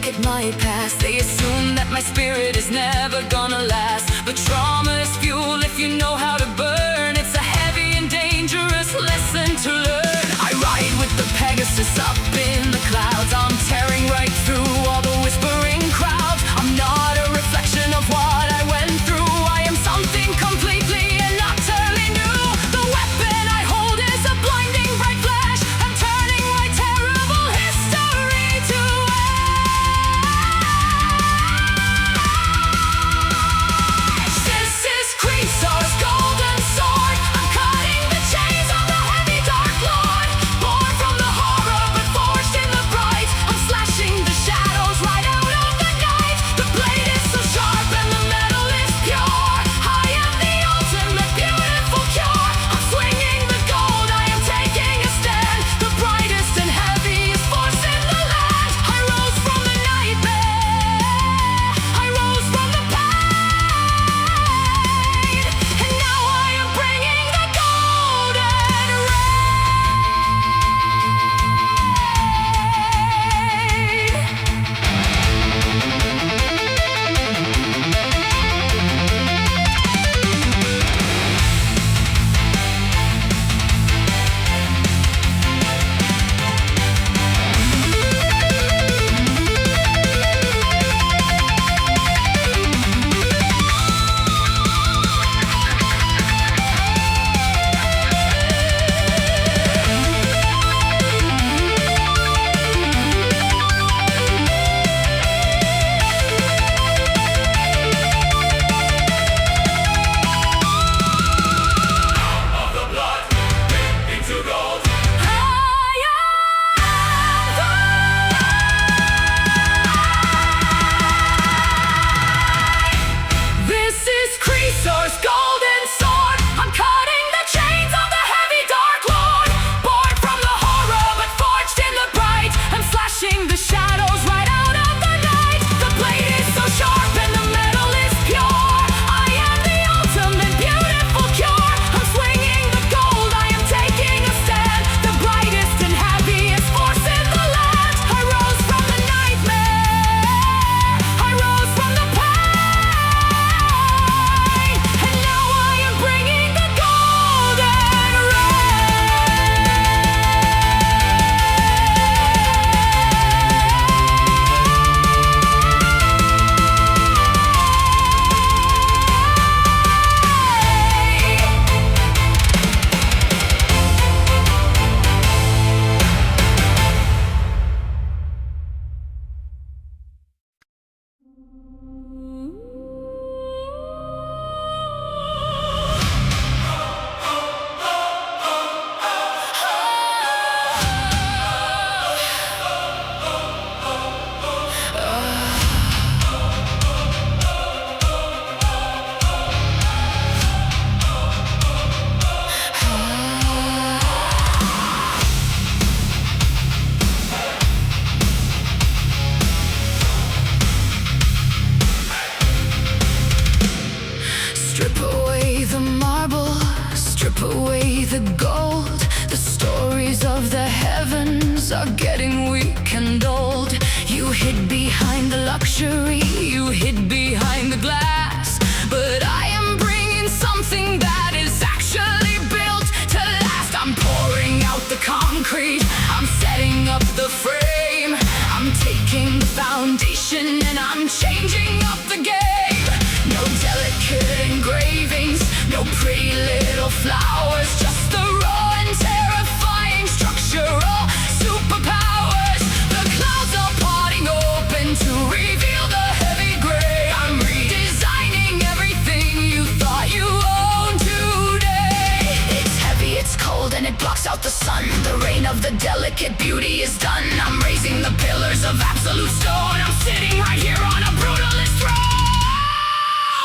it might pass. They assume that my spirit is never gonna last. But trauma is fuel if you know how to burn. It's a heavy and dangerous lesson to learn. I ride with the Pegasus up in the clouds. I'm tearing right through all the whispering crowds. I'm not a reflection of what I went through. I am something completely and utterly new. The weapon I hold is a blinding bright flash. I'm turning my terrible history to ash. This is Chrysaor's golden sword. I'm cutting the chains of the heavy dark lord. Born from the horror but forged in the bright. I'm slashing the shadows right out of the night. The blade is so sharp and the metal is pure. I am the ultimate beautiful cure. I'm swinging the gold, I am taking a stand. The brightest and heaviest force in the land. I rose from the nightmare, I rose from the pain, and now I am bringing the golden rain. This is Chrysaor's golden sword. I'm cutting the chains of the heavy dark lord. Born from the horror but forged in the bright. I'm slashing the shadows right out of the night. The blade is so sharp and the metal is pure. I am the ultimate beautiful cure. I'm swinging the gold, I am taking a stand. The brightest and heaviest force in the land. I rose from the nightmare, I rose from the pain, and now I am bringing the golden Strip away the marble, strip away the gold. The stories of the heavens are getting weak and old. You hid behind the luxury, you hid behind the glass. But I am bringing something that is actually built to last. I'm pouring out the concrete, I'm setting up the frame. I'm taking the foundation and I'm changing up the game. No delicate engravings, no pretty little flowers, just the raw and terrifying structural superpowers. The clouds are parting open to reveal the heavy gray. I'm redesigning everything you thought you owned today. It's heavy, it's cold, and it blocks out the sun. The reign of the delicate beauty is done. I'm raising the pillars of absolute stone. I'm sitting right here on a brutalist throne.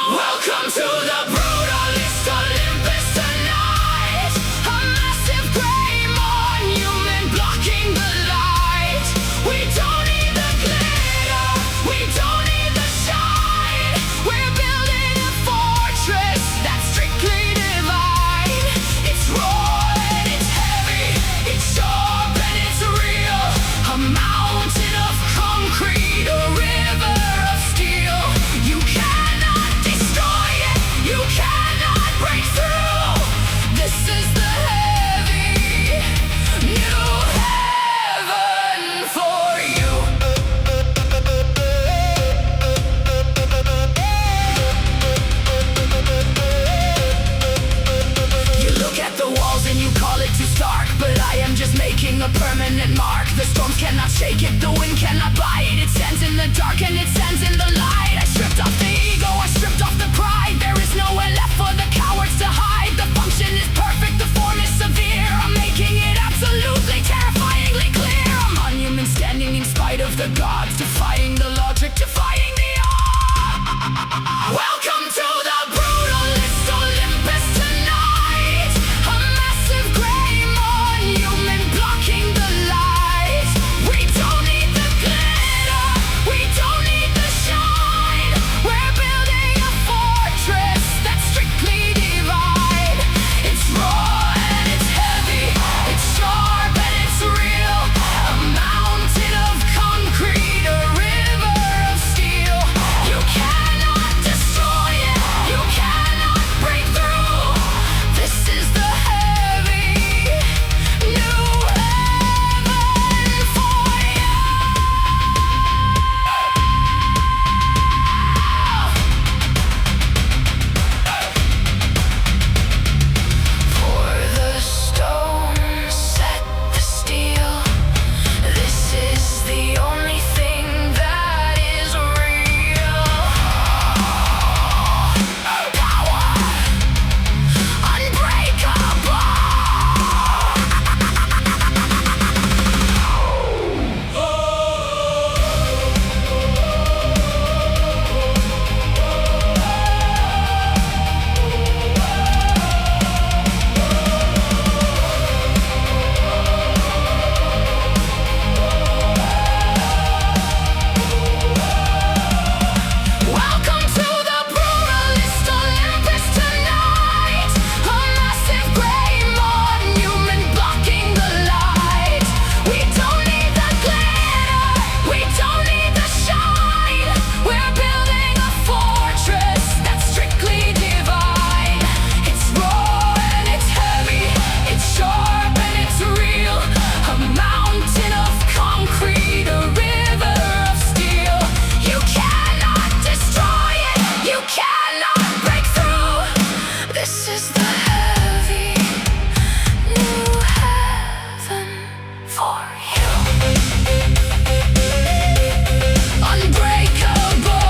Welcome to the Brutalist Olympus tonight. A massive gray monument blocking the light. We don't need the glitter, we don't need the shine. We're building a fortress that's strictly divine. It's raw and it's heavy, it's sharp and it's real. A mountain of concrete, a permanent mark. The storms cannot shake it, the wind cannot bite. It stands in the dark and it stands in the light. I stripped off the ego, I stripped off the pride. There is nowhere left for the cowards to hide. The function is perfect, the form is severe. I'm making it absolutely terrifyingly clear. A monument standing in spite of the gods, defying the logic, defying the odds. Welcome to the Brutalist Olympus tonight. A massive gray monument blocking the light. We don't need the glitter, we don't need the shine. We're building a fortress that's strictly divine. It's raw and it's heavy, it's sharp and it's real. A mountain of concrete, a river of steel. You cannot destroy it, you cannot break through. This is the heavy new heaven for you. For the stone, set the steel. This is the only thing that is real. Power, unbreakable. Welcome to the Brutalist Olympus tonight. A massive gray monument blocking the light. We don't need the glitter, we don't need the shine. We're building a fortress that's strictly divine. It's raw and it's heavy, it's sharp and it's real. A mountain of concrete, a river of steel. You cannot destroy it, you cannot break through. This is the heavy new heaven for you. Unbreakable.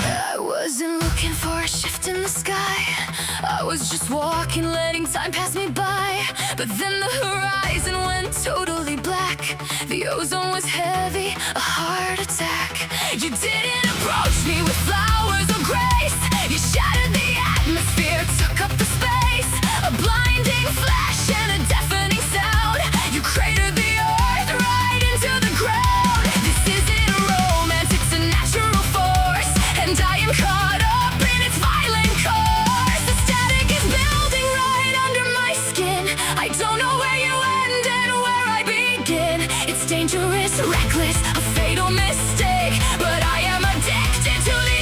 I wasn't looking for a shift in the sky. I was just walking, letting time pass me by. But then the horizon went totally black. The ozone was heavy, a heart attack. You didn't approach me with flowers or grace. You shattered the atmosphere, took up the space. A blinding flash and a deafening sound. You cratered the earth right into the ground. This isn't a romance, it's a natural force. And I am caught up in its violent course. The static is building right under my skin. I don't know where you end and where I begin. It's dangerous, reckless, a fatal mistake. But I am addicted to the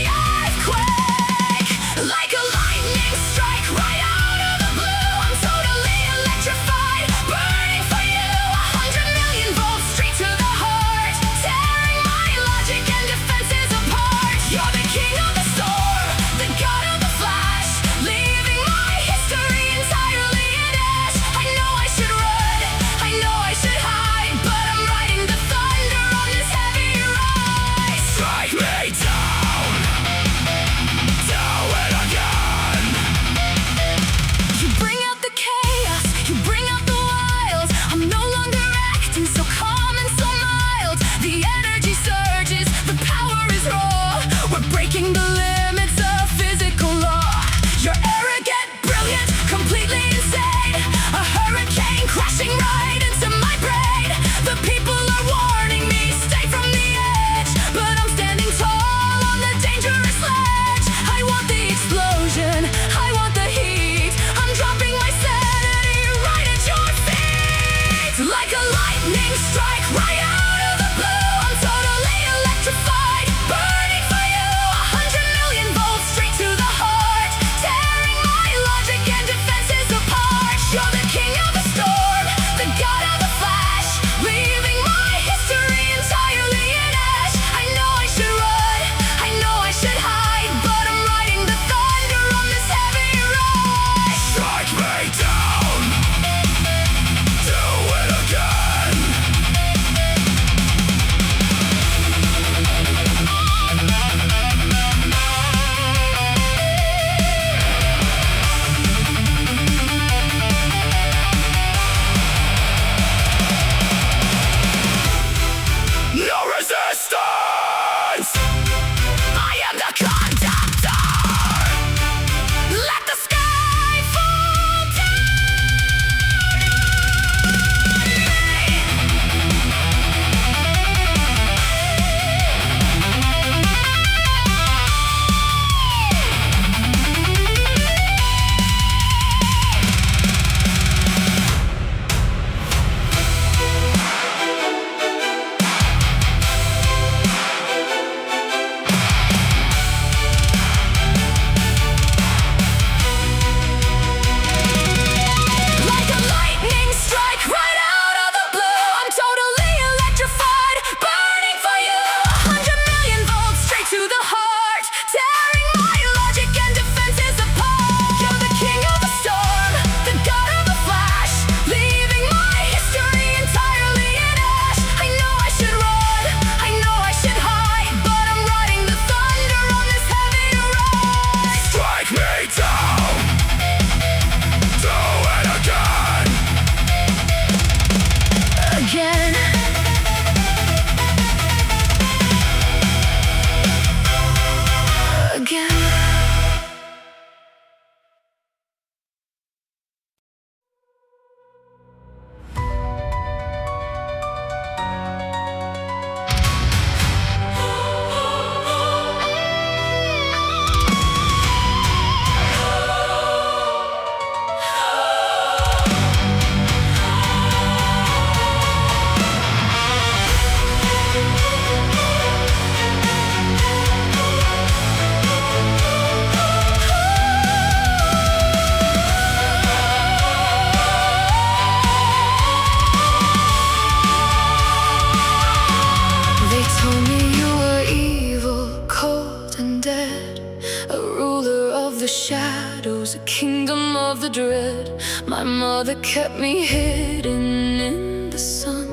the shadows, a kingdom of the dread. My mother kept me hidden in the sun.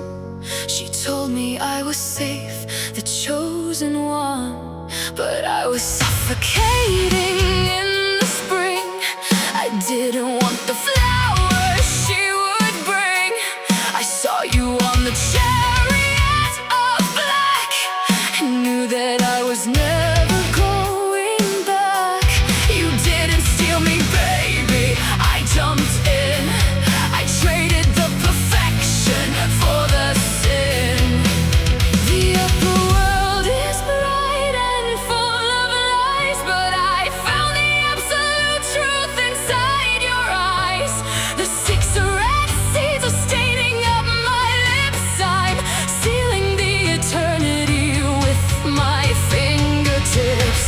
She told me I was safe, the chosen one. But I was suffocating in the spring. I didn't want the flowers she would bring. I saw you on the chariot of black. I knew that I was never going back. You didn't steal me, baby, I jumped in. I traded the perfection for the sin. The upper world is bright and full of lies, but I found the absolute truth inside your eyes. The 6 red seeds are staining up my lips. I'm sealing the eternity with my fingertips.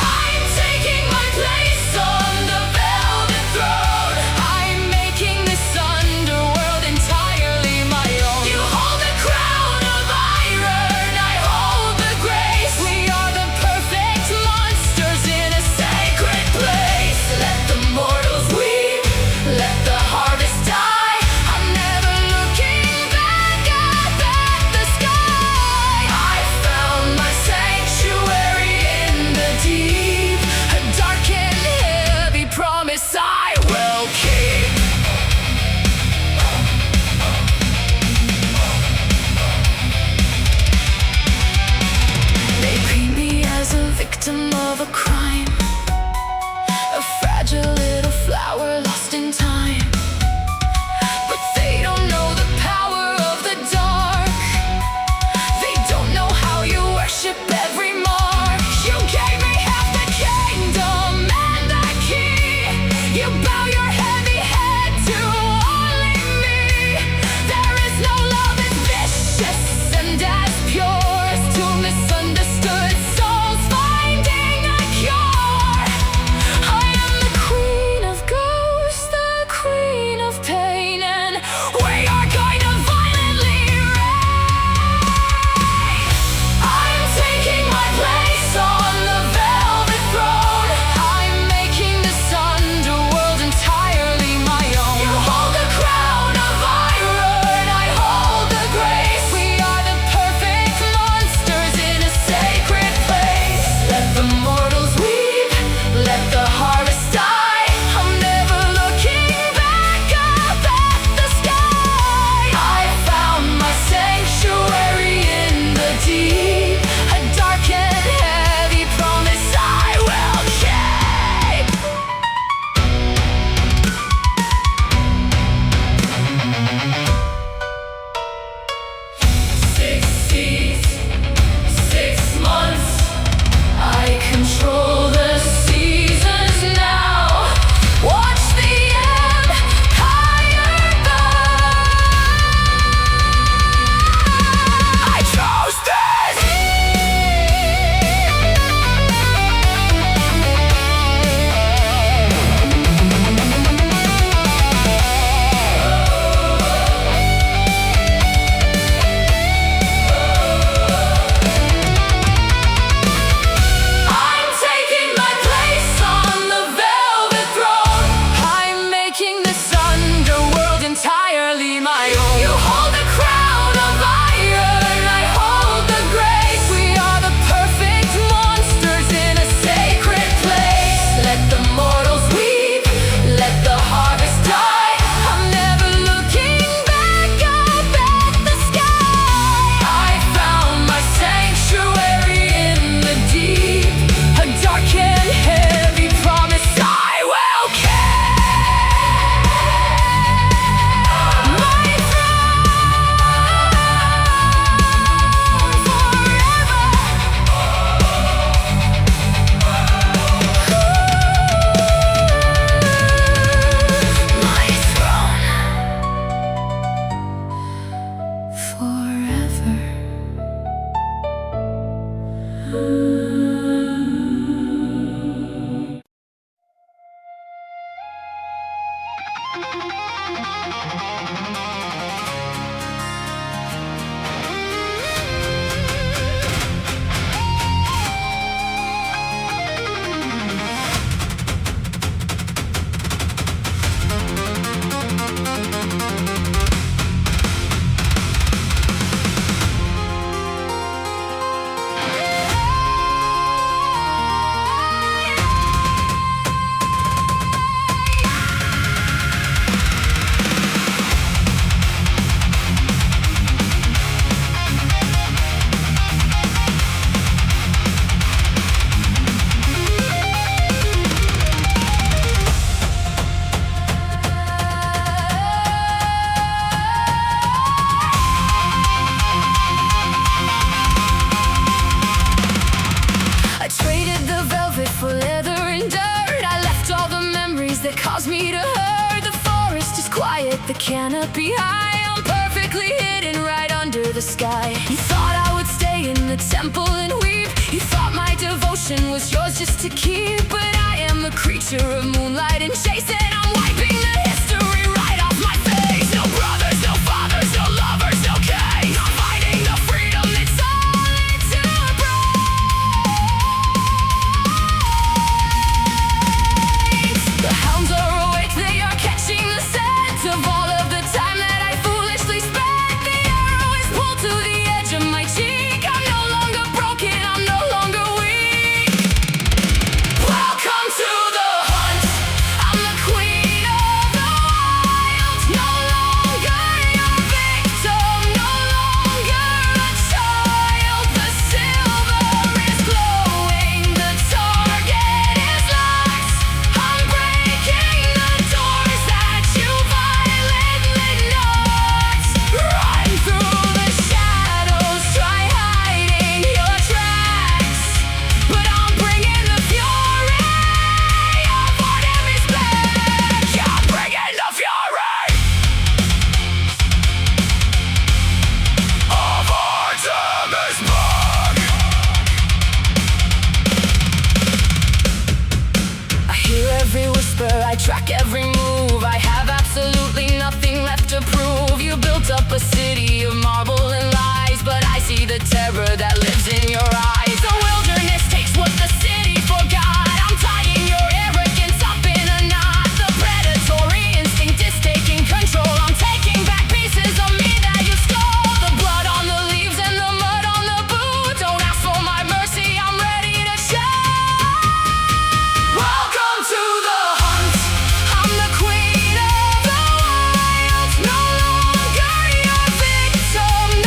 I'm taking my place on the velvet throne. I'm making this underworld entirely my own. You hold the crown of iron, I hold the grace. We are the perfect monsters in a sacred place. Let the mortals weep, let the harvest die. I'm never looking back up at the sky. I found my sanctuary in the deep, a dark and heavy promise I will keep. They paint me as a victim of a crime, a fragile little flower lost in time. But they don't know the power of the dark. They don't know how you worship every mark. You gave me half the kingdom and the key. You bow your heavy head to only me. There is no love as vicious and as pure as two misunderstood souls finding a cure. me to her. The forest is quiet, the canopy high. I'm perfectly hidden right under the sky. You thought I would stay in the temple and weep. You thought my devotion was yours just to keep. But I am a creature of moonlight and chase, and I'm wiping the history right off my face. No brothers, no fathers, no lovers, no case. I'm fighting the freedom that's only to embrace. The hounds are awake, they are catching the scent of all of the time that I foolishly spent. The arrow is pulled to the edge of my cheek. I'm no longer broken, I'm no longer weak. Welcome to the hunt, I'm the queen of the wild. No longer your victim, no longer a child. The silver is glowing, the target is locked. I'm breaking the doors that you violently knocked. Run through the shadows, try hiding your tracks. But I'm bringing the fury of Artemis back. I'm bringing the fury of Artemis back. I hear every whisper, I track every move. I have absolutely nothing left to prove. You built up a city of marble and lies, but I see the terror that lives in your eyes. The wilderness takes what the city forgot. I'm tying your arrogance up in a knot. The predatory instinct is taking control. I'm taking back pieces of me that you stole. The blood on the leaves and the mud on the boot. Don't ask for my mercy, I'm ready to shout. Welcome to the hunt, I'm the queen of the wild. No longer your victim,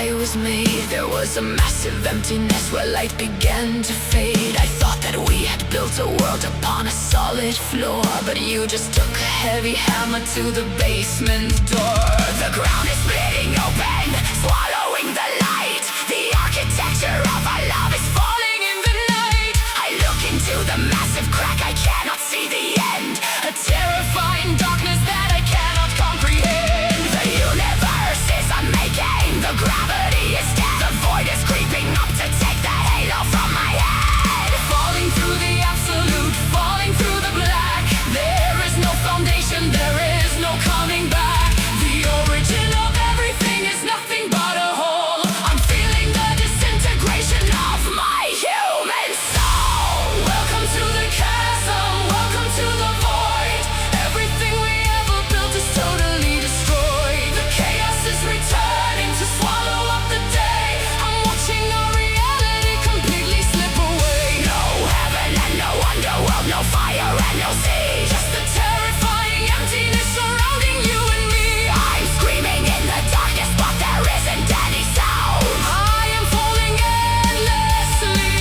I was made, there was a massive emptiness where light began to fade. I thought that we had built a world upon a solid floor, but you just took a heavy hammer to the basement door. The ground is splitting open, swallowing the light. The architecture of our love is falling in the night. I look into the massive crack, I cannot see the end. A terrifying darkness that I cannot comprehend. The universe is unmaking, the gravity is dead. The void is creeping up to take the halo from my head. Falling through the absolute, falling through the black. There is no foundation, there is no coming back. The origin of everything is nothing but a hole. I'm feeling the disintegration of my human soul. Welcome to the chasm, welcome to the void. Everything we ever built is totally destroyed. The chaos is returning to swallow up the day. I'm watching our reality completely slip away. No heaven and no underworld, no fire and no sea. Just the terrifying emptiness surrounding you and me. I'm screaming in the darkness, but there isn't any sound. I am falling endlessly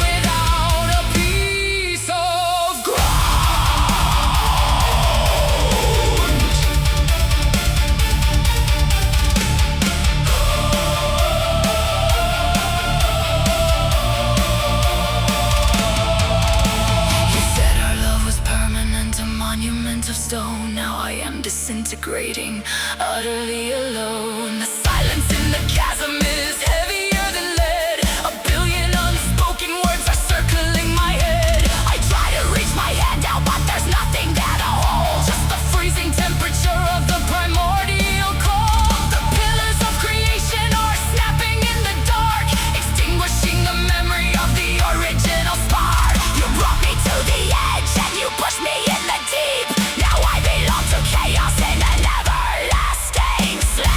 without a piece of ground. You said our love was permanent, a monument of stone. Now I am disintegrating, utterly alone. The silence in the chasm is heavier than lead. A billion unspoken words are circling my head. I try to reach my hand out, but there's nothing that I'll hold. Just the freezing temperature of the primordial cold. The pillars of creation are snapping in the dark, extinguishing the memory of the original spark. You brought me to the edge and you pushed me in the deep. Now I belong to chaos in an everlasting sleep.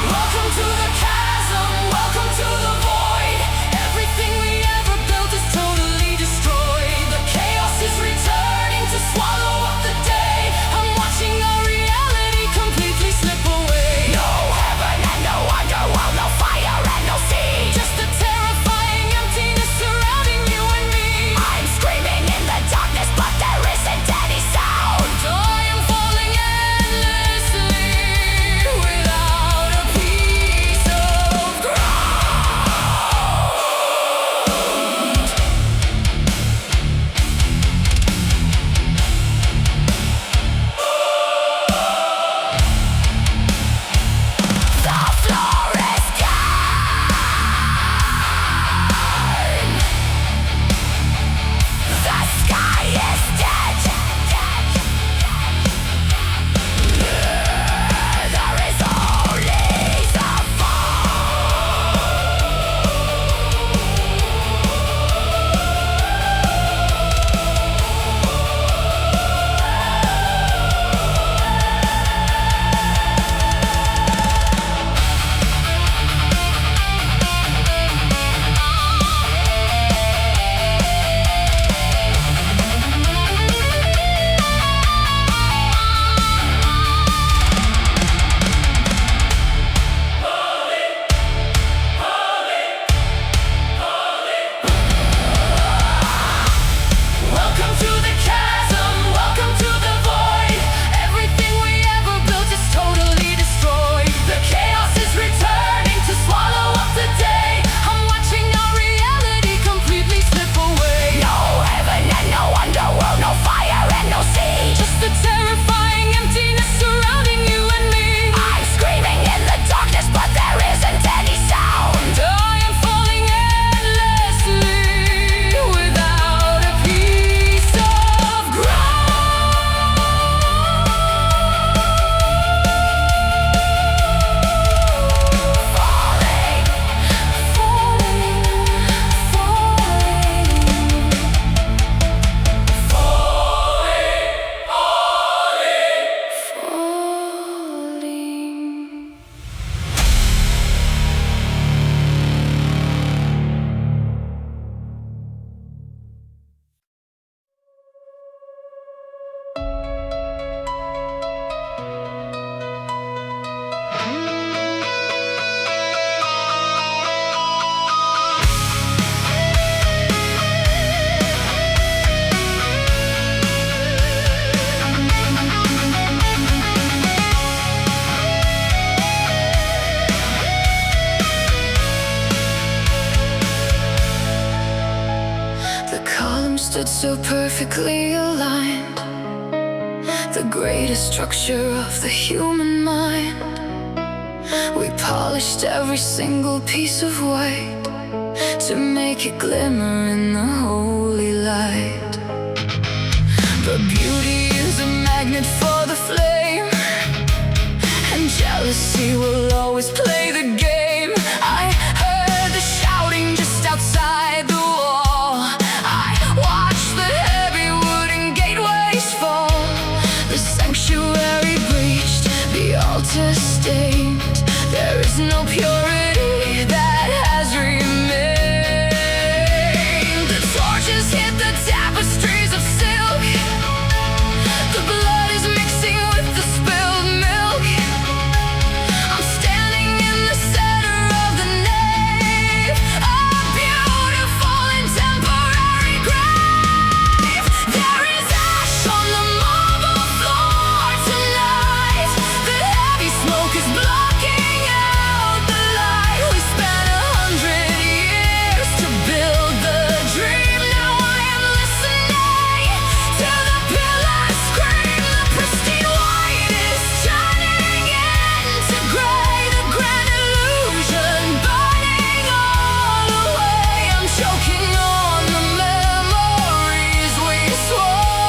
Welcome to the chasm. so perfectly aligned, the greatest structure of the human mind. We polished every single piece of white to make it glimmer in the holy light. But beauty is a magnet for the flame, and jealousy will always play the game. I heard the shouting just outside the wall. I watched the heavy wooden gateways fall. The sanctuary breached, the altar stained. There is no purity that has remained. The torches hit the tapestries of silk. The blood is mixing with the spilled milk. I'm standing in the center of the nave, a beautiful and temporary grave. There is ash on the marble floor tonight. The heavy smoke is blocking out the light. We spent 100 years to build the dream. Now I am listening to the pillars scream. The pristine white is turning into gray. The grand illusion burning all away. I'm choking on the memories we swore.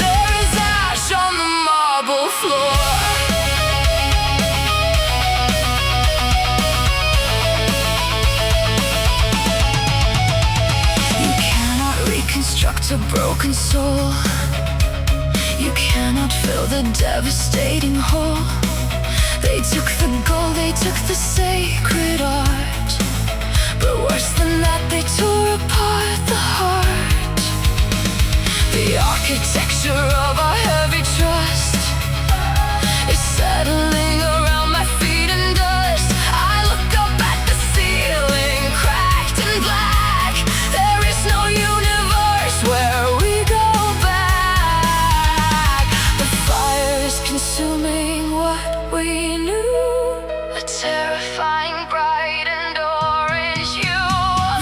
There is ash on the marble floor. You cannot reconstruct a broken soul. You cannot fill the devastating hole. They took the gold, they took the sacred art, but worse than that, they tore apart the heart. The architecture of our heavy trust is settling around my feet in dust. I look up at the ceiling, cracked and black. There is no universe where we go back. The fire is consuming what we knew, a terrifying bright and orange hue.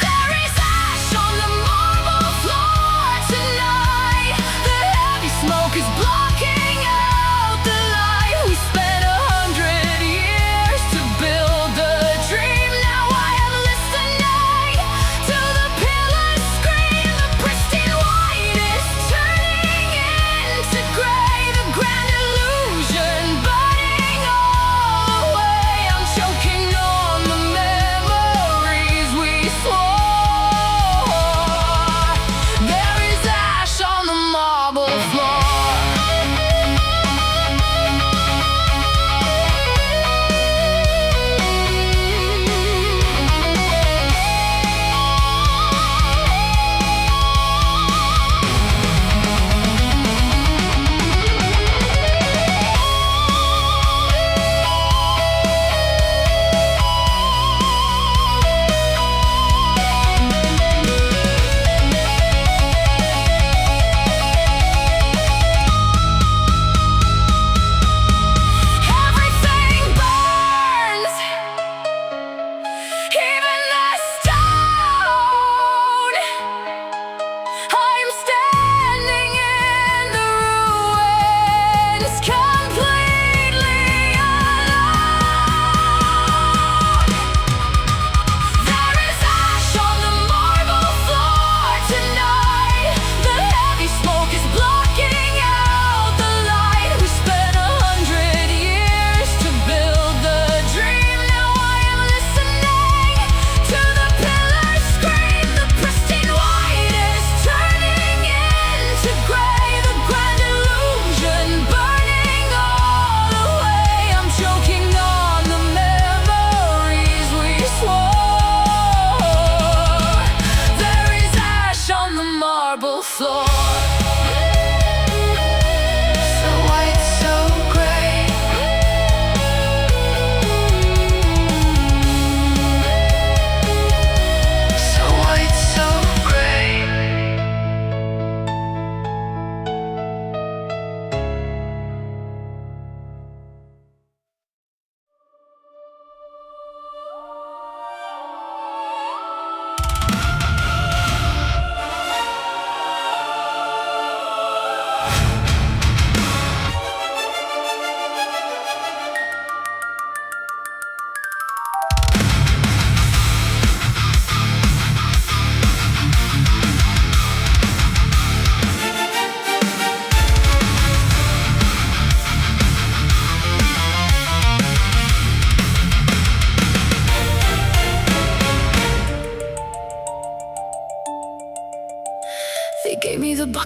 There is ash on the marble floor tonight. The heavy smoke is blocking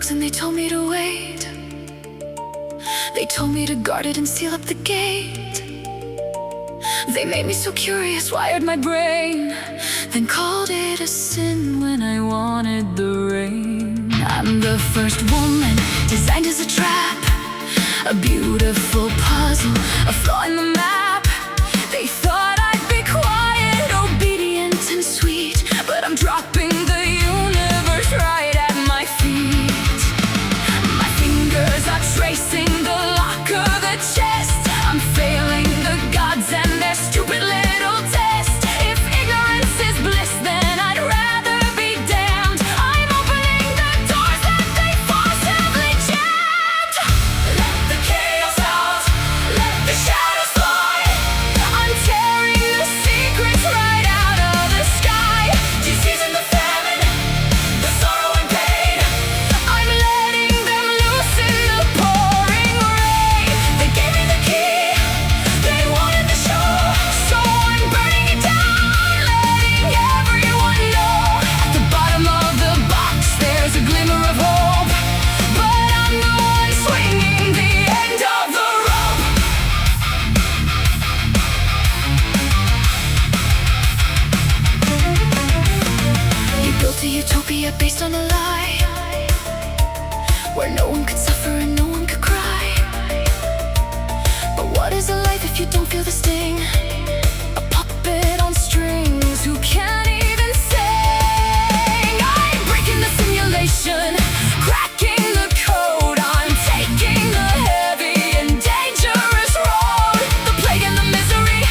dogs and they told me to wait. They told me to guard it and seal up the gate. They made me so curious, wired my brain, then called it a sin when I wanted the rain. I'm the first woman designed as a trap, a beautiful puzzle, a flaw in the map. They thought I'd be quiet, obedient and sweet, but I'm dropping the universe right at my feet. My fingers are tracing the lock of the chest. I'm failing the gods and their stupid little test. If ignorance is bliss, then I'd rather be damned. I'm opening the doors that they forcibly jammed. Let the chaos out, let the shadows fly. I'm tearing the secrets right out of the sky. Disease and the famine, the sorrow and pain, I'm letting them loose in the pouring rain. They gave me the key, they wanted the show, so I'm burning it down, letting everyone know. At the bottom of the box there's a glimmer of hope, but I'm the one swinging the end of the rope. You built a utopia based on a lie, where no one could suffer and no one could cry. But what is a life if you don't feel the sting? A puppet on strings who can't even sing. I'm breaking the simulation, cracking the code. I'm taking the heavy and dangerous road. The plague and the misery,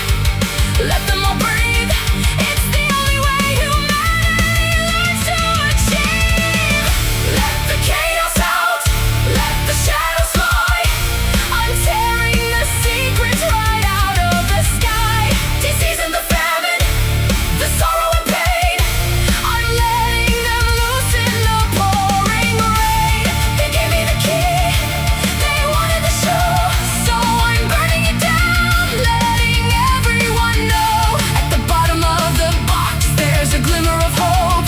let them all breathe. It's the only way humanity learns to achieve. Let the chaos out, let the shadows fly. I'm tearing the secrets right out of the sky. Disease and the famine, the sorrow and pain, I'm letting them loose in the pouring rain. They gave me the key, they wanted the show, so I'm burning it down, letting everyone know. At the bottom of the box there's a glimmer of hope,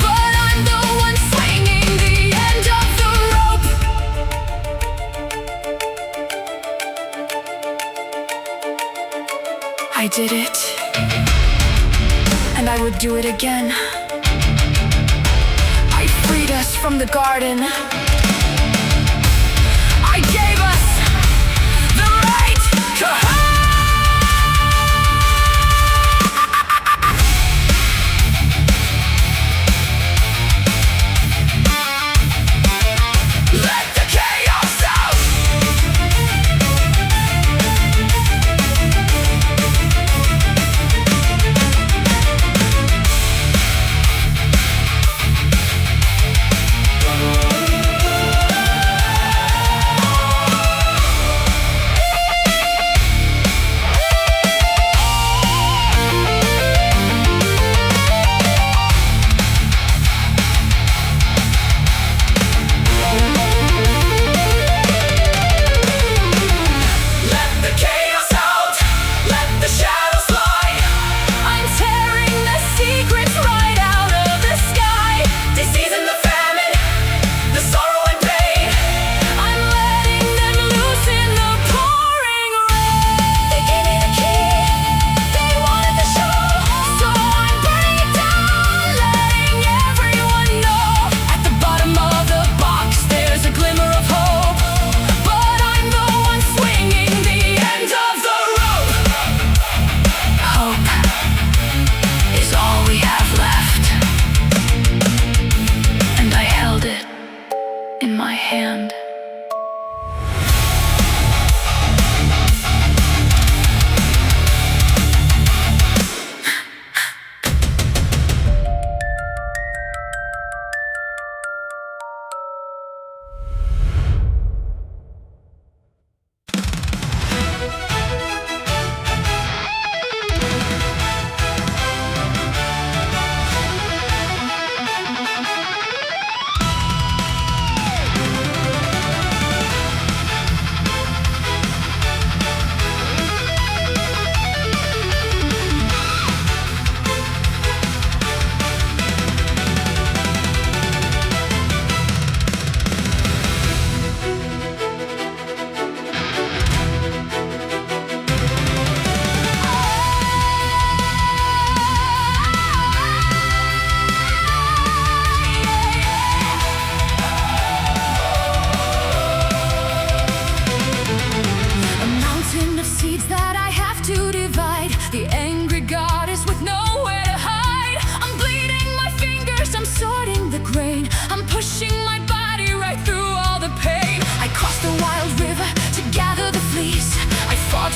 but I'm the one swinging the end of the rope. I did it, and I would do it again. I freed us from the garden. I gave us the right to let the chaos out.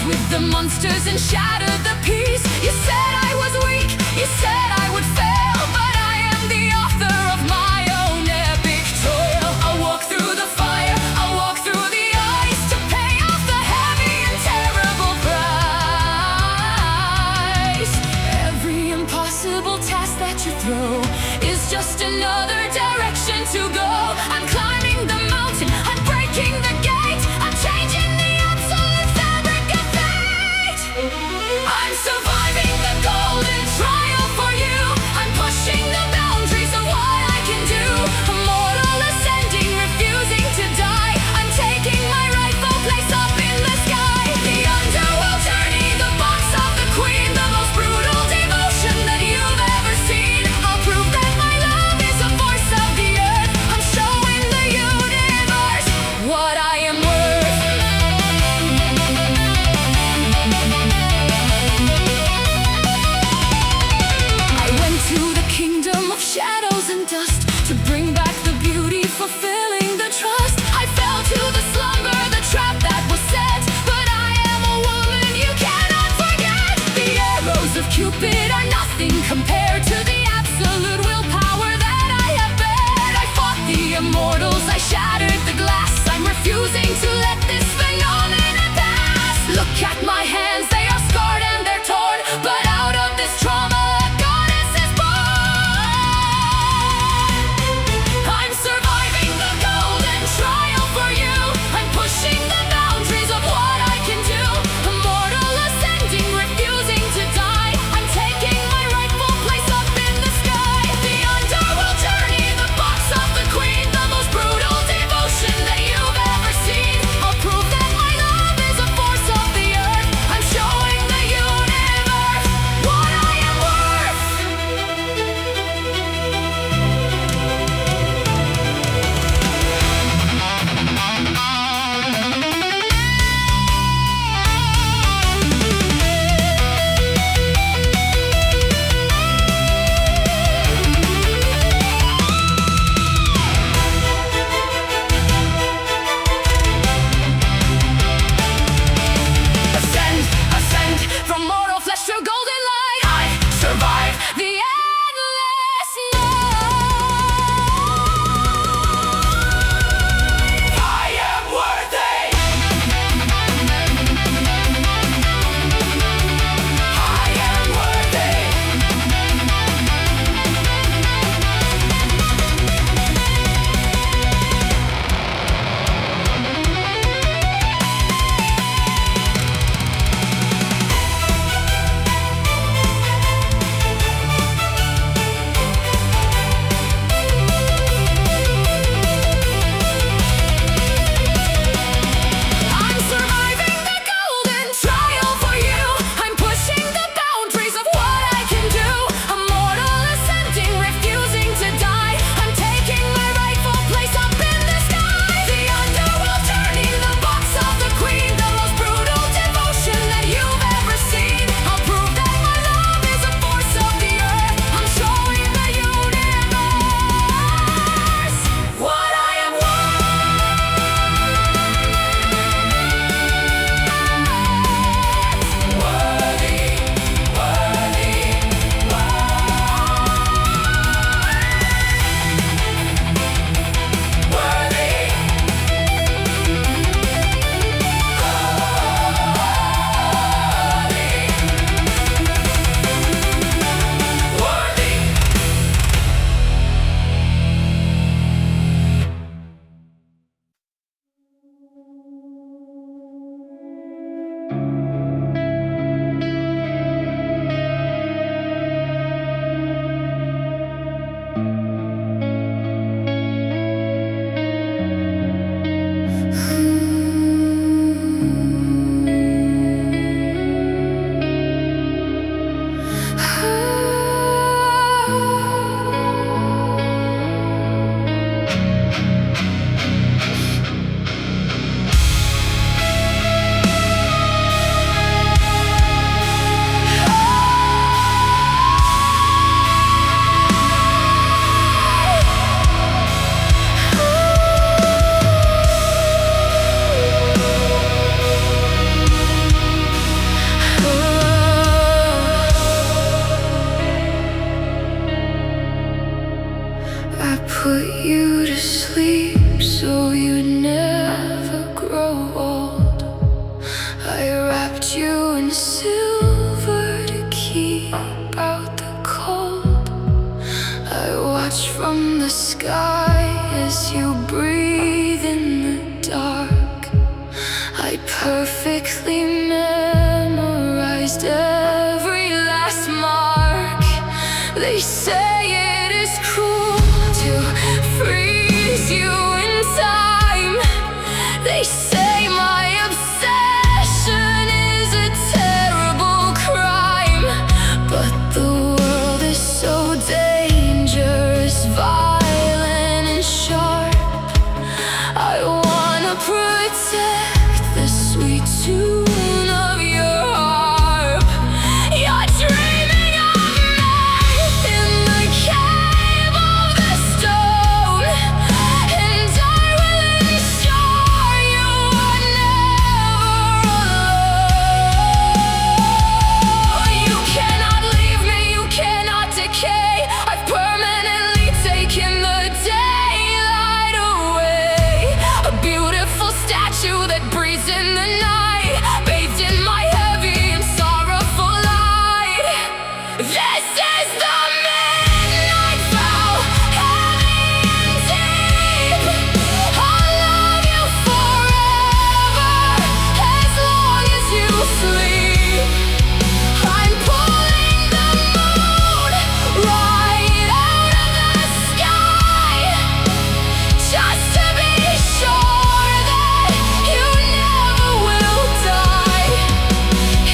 with the monsters and shattered the peace. You said I was weak, you said I would fail, but I am the author of my own epic tale. I'll walk through the fire, I'll walk through the ice to pay off the heavy and terrible price. Every impossible task that you throw is just another direction to go. I'm climbing the mountain, I'm breaking the gate, I'm changing the absolute fabric of fate. I'm surviving the golden trial for you. I'm pushing the boundaries of what I can do. Immortal ascending, refusing to die. I'm taking my rightful place up in the sky. The underworld journey, the box of the queen, the most brutal devotion that you've ever seen. I'll prove that my love is a force of the earth. I'm showing the universe what I am worth. I went to the kingdom of shadows and dust to bring back the beauty, fulfilling the trust. I fell to the slumber, the trap that was set, but I am a woman you cannot forget. The arrows of Cupid are nothing compared to the absolute willpower that I have bet. I fought the immortals, I shattered the glass. I'm refusing to let this phenomenon pass. Look at my hands, they are scarred and they're torn, but out of this trauma a goddess is born. I'm surviving the golden trial for you. I'm pushing the boundaries of what I can do. Immortal ascending, refusing to die. I'm taking my rightful place silver to keep out the cold. I watch from the sky as you breathe in the dark. I perfectly memorized every last mark. They say it is cruel to freeze you in time. They say my obsession is a terrible crime, but the world is so dangerous, violent and sharp. I wanna protect the sweet tune of your harp. You're dreaming of me in the cave of the stone, and I will ensure you are never alone. You cannot leave me, you cannot decay. I've permanently taken the daylight away. A beautiful statue that breathes in the night, bathed in my heavy and sorrowful light. This is the midnight vow, heavy and deep. I'll love you forever, as long as you sleep. I'm pulling the moon right out of the sky, just to be sure that you never will die.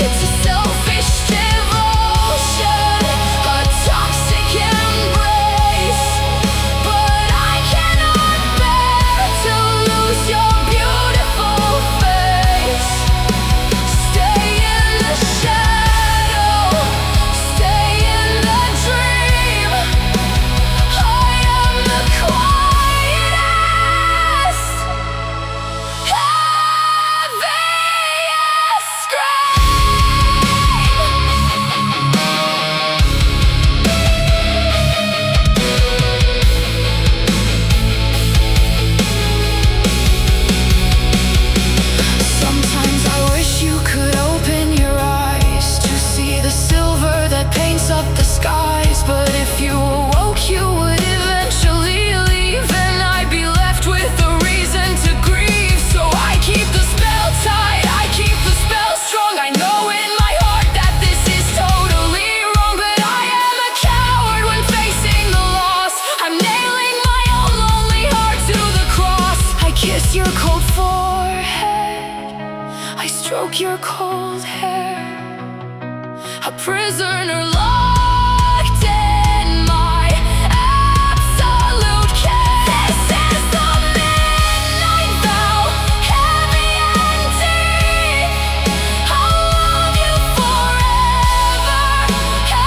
It's a selfish devotion, a toxic embrace, but I cannot bear to lose your beautiful face. Stay in the shadow, stay in the dream. I am the quietest, heaviest Sometimes I wish you could open your eyes to see the silver that paints up the skies. But if you awoke, you would eventually leave, and I'd be left with a reason to grieve. So I keep the spell tight, I keep the spell strong. I know in my heart that this is totally wrong, but I am a coward when facing the loss. I'm nailing my own lonely heart to the cross. I kiss your cold forehead, I stroke your cold hair, a prisoner locked in my absolute care. This is the midnight vow, heavy and deep. I'll love you forever,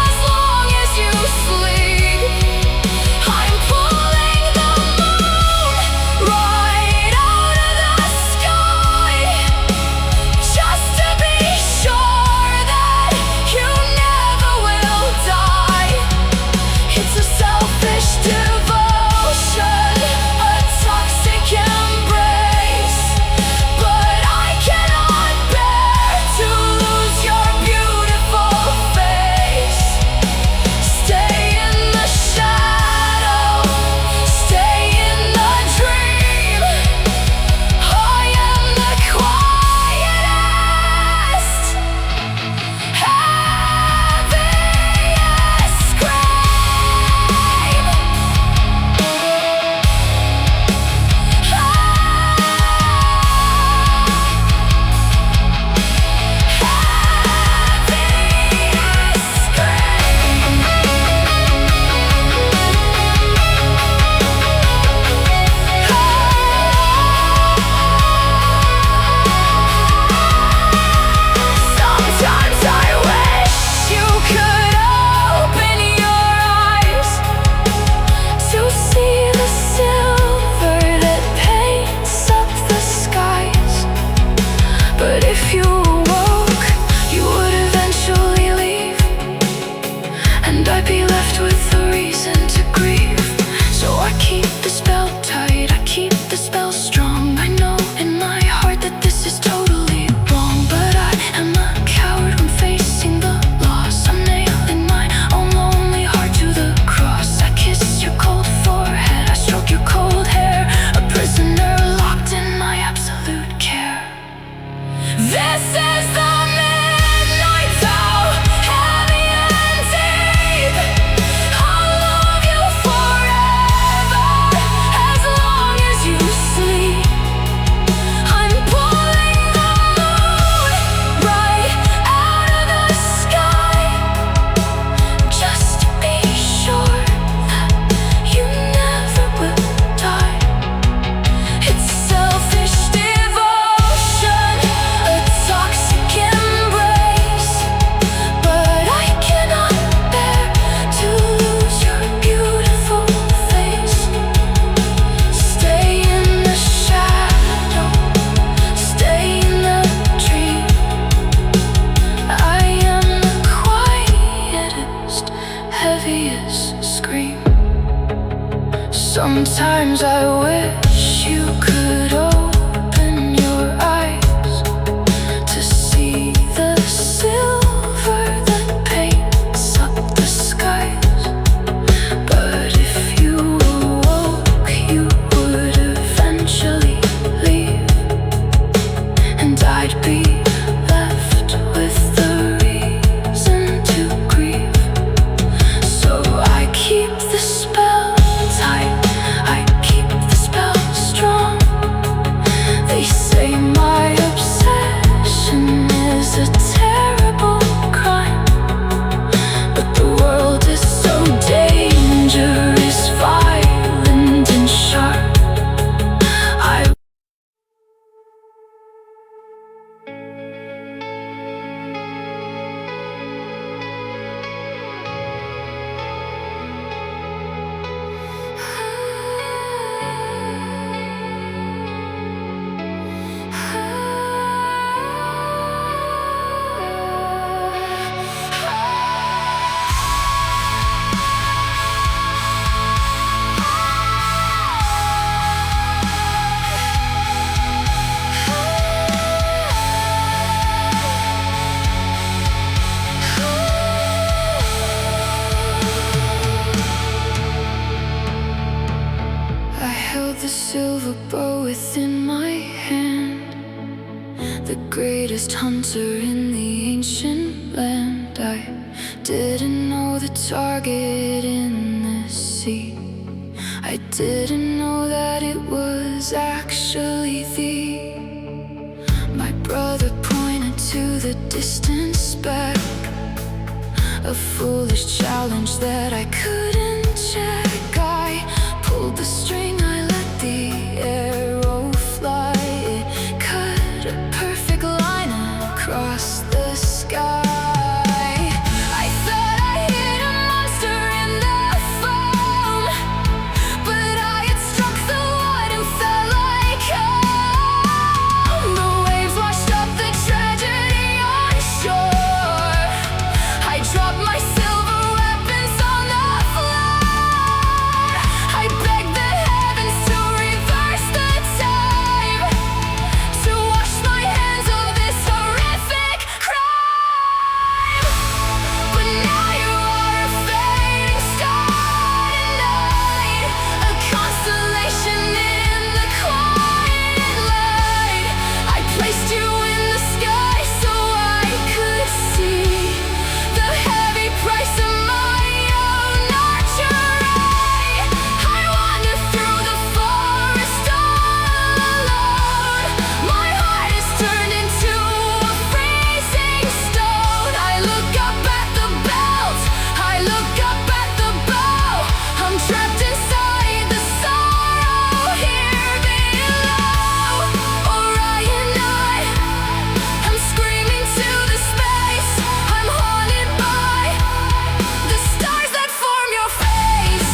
as long as you sleep. I'm pulling the moon right out of the sky, just to be sure that you never will Sometimes I wish you could open your eyes to see the silver that paints up the skies. But if you awoke, you would eventually leave, and I'd be left with the reason to grieve. So I keep the spell tight, I keep the spell strong. They say my obsession is a terrible crime, but the world is so dangerous, violent and sharp. I held the silver bow within my hand, the greatest hunter in the ancient land. I didn't know the target in the sea. I didn't know that it was actually thee. My brother pointed to the distant speck, a foolish challenge that I couldn't check. I pulled the string, I let the arrow fly. It cut a perfect line across the sky. I thought I hit a monster in the foam, but I had struck the wood and felt like home. The waves washed up the tragedy on shore. I dropped my silver weapons on the floor. I begged the heavens to reverse the time, to wash my hands of this horrific crime. But now you are a fading star tonight, a constellation in the quiet light. I placed you in the sky so I could see the heavy price of my own archery. I wander through the forest all alone. My heart is turned into a freezing stone. I look up at the belt, I look up at the bow. I'm trapped inside the sorrow here below. Orion, I'm screaming to the space. I'm haunted by the stars that form your face.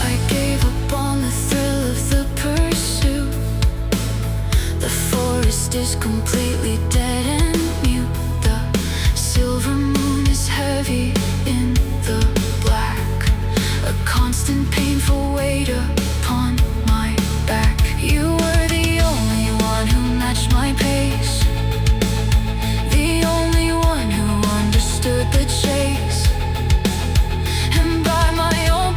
I gave up on the thrill of the pursuit. The forest is completely dead and mute. The silver moon is heavy in the black, a constant painful weight upon my back. You were the only one who matched my pace, the only one who understood the chase. And by my own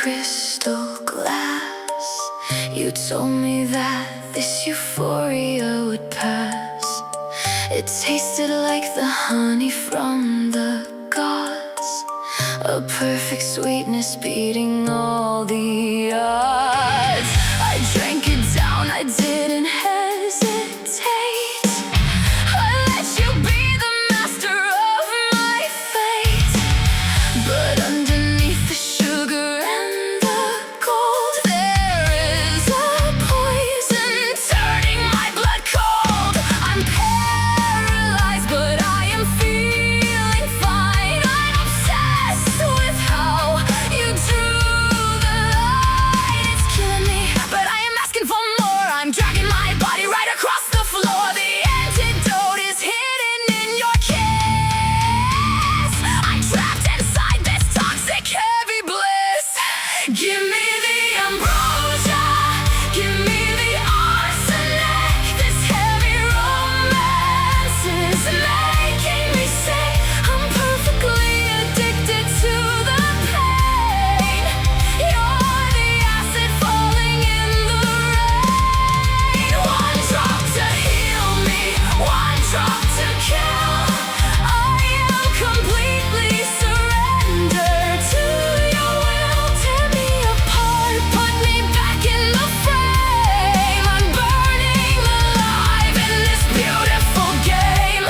crystal glass. You told me that this euphoria would pass. It tasted like the honey from the gods, a perfect sweetness beating all the odds. I drank it down, I didn't hesitate. I let you be the master of my fate. But underneath the sugar and the gold, there is a poison turning my blood cold. I'm paralyzed, but I am feeling fine. I'm obsessed with how you drew the line. It's killing me, but I am asking for more. I'm dragging my body right across the floor. The antidote is hidden in your kiss. I'm trapped inside this toxic heavy bliss. Give me the ambrosia, give me the arsenic. This heavy romance is making me sick. I'm perfectly addicted to the pain. You're the acid falling in the rain. One drop to heal me, one drop to kill. I am completely surrendered to your will. Tear me apart, put me back in the frame. I'm burning alive in this beautiful game.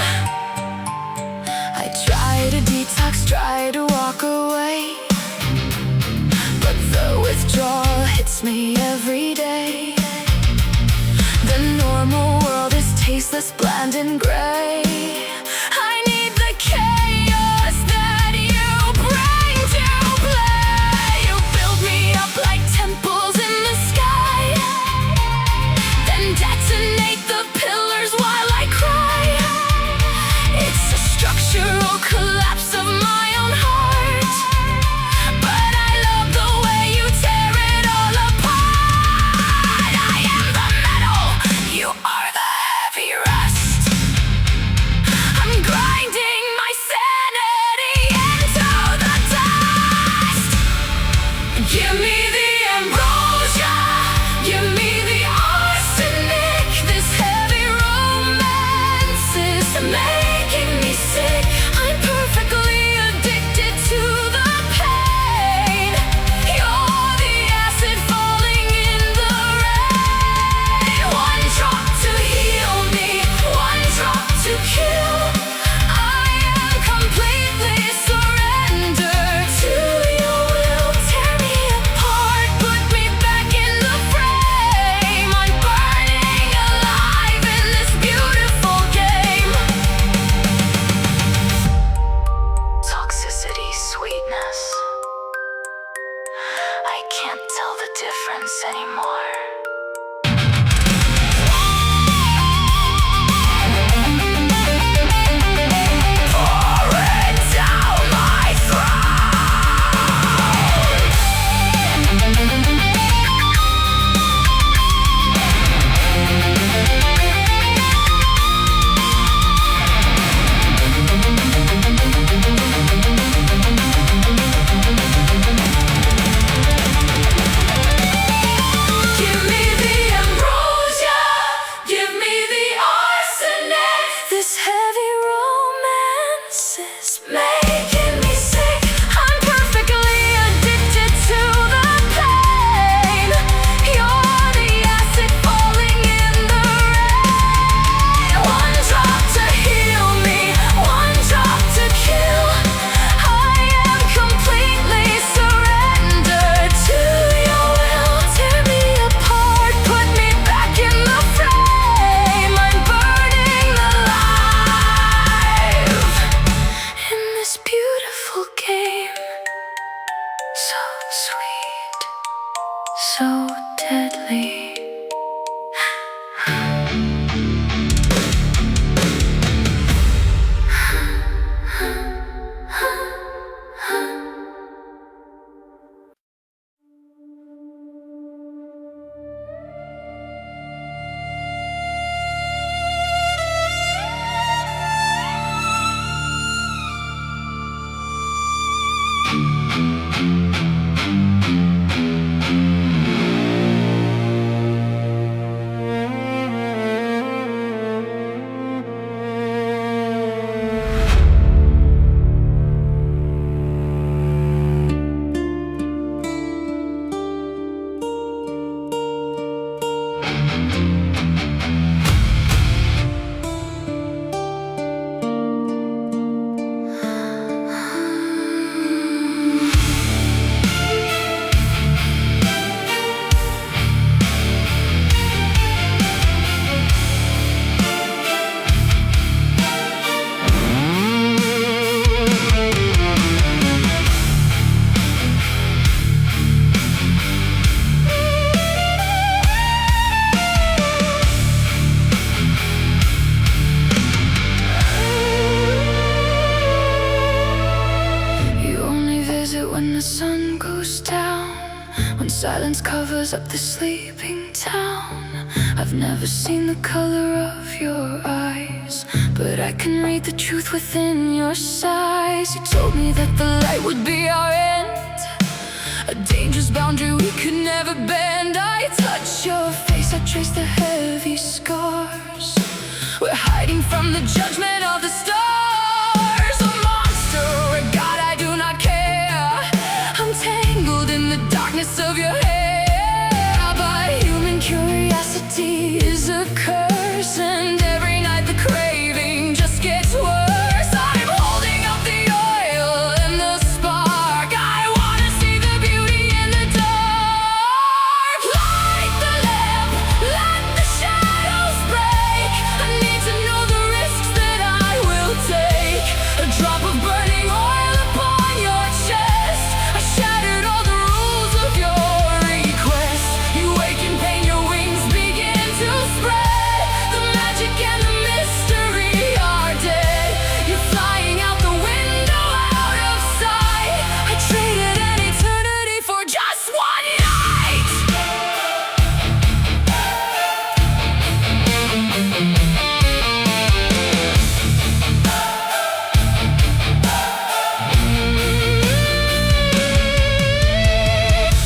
I try to detox, try to walk away, but the withdrawal hits me every day. The normal world is tasteless, bland and gray. I need the chaos that you bring to play. You build me up like temples in the sky, then detonate the pillars while I cry. It's a structural collapse of my own heart, but I love the way you tear it all apart. I am the metal, you are the heavy rust. silence covers up the sleeping town. I've never seen the color of your eyes, but I can read the truth within your sighs. You told me that the light would be our end, a dangerous boundary we could never bend. I touch your face, I trace the heavy scars. We're hiding from the judgment of the stars. A monster or a god, I do not care. I'm tangled in the darkness of your hair, but human curiosity is a curse, and every night the craving just gets worse. I'm holding up the oil and the spark. I wanna see the beauty in the dark. Light the lamp, let the shadows break. I need to know the risks that I will take. A drop of burning oil upon your chest. I shattered all the rules of your request. You wake in pain, your wings begin to spread. The magic and the mystery are dead. You're flying out the window, out of sight. I traded an eternity for just one night.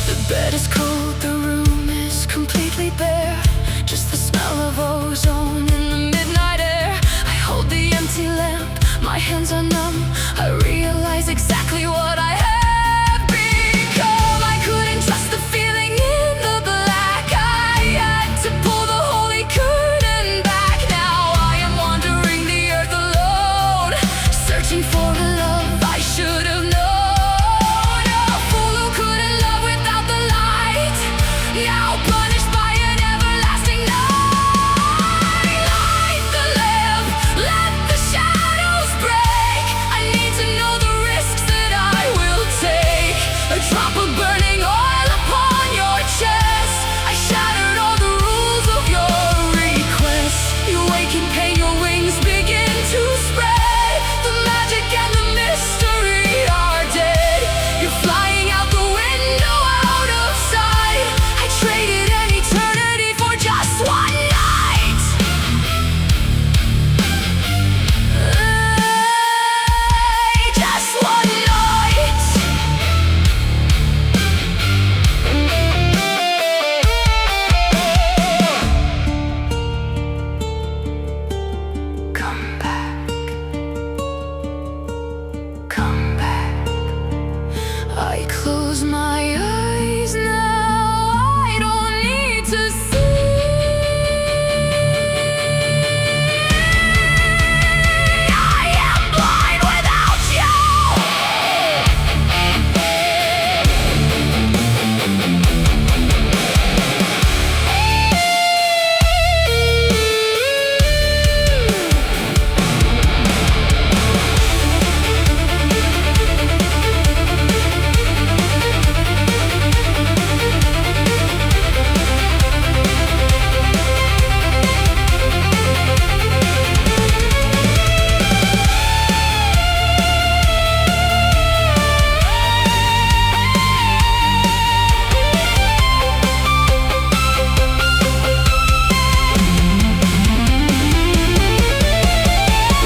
The bed is cold, the room is completely bare. Just the smell of ozone in the midnight air. I hold the empty lamp, my hands are numb. I realize exactly what I have become. I couldn't trust the feeling in the black. I had to pull the holy curtain back. Now I am wandering the earth alone, searching for a love I should have known. A fool who couldn't love without the light, now punished by an everlasting night. Light the lamp, let the shadows break. I need to know the risks that I will take. A drop of burning oil upon your chest. I shattered all the rules of your request. You wake in pain, your wings begin to spread. The magic and the mystery are dead. You're flying out the window, out of sight. I traded an eternity for just one night. Just one night. Come back. Come back. I close my eyes now. I don't need to see. I am blind without you.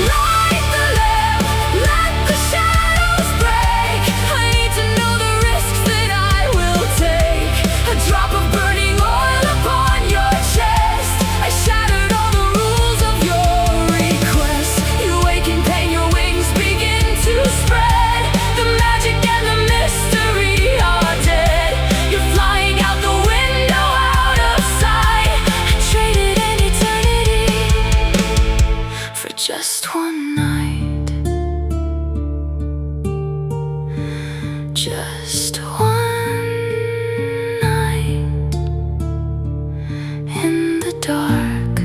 Light the lamp, let the shadows break. I need to know the risks that I will take. A drop of burning oil upon your chest. I shattered all the rules of your request. You wake in pain, your wings begin to spread. The magic and the mystery are dead. You're flying out the window, out of sight. I traded an eternity for just one night. Just one night in the dark.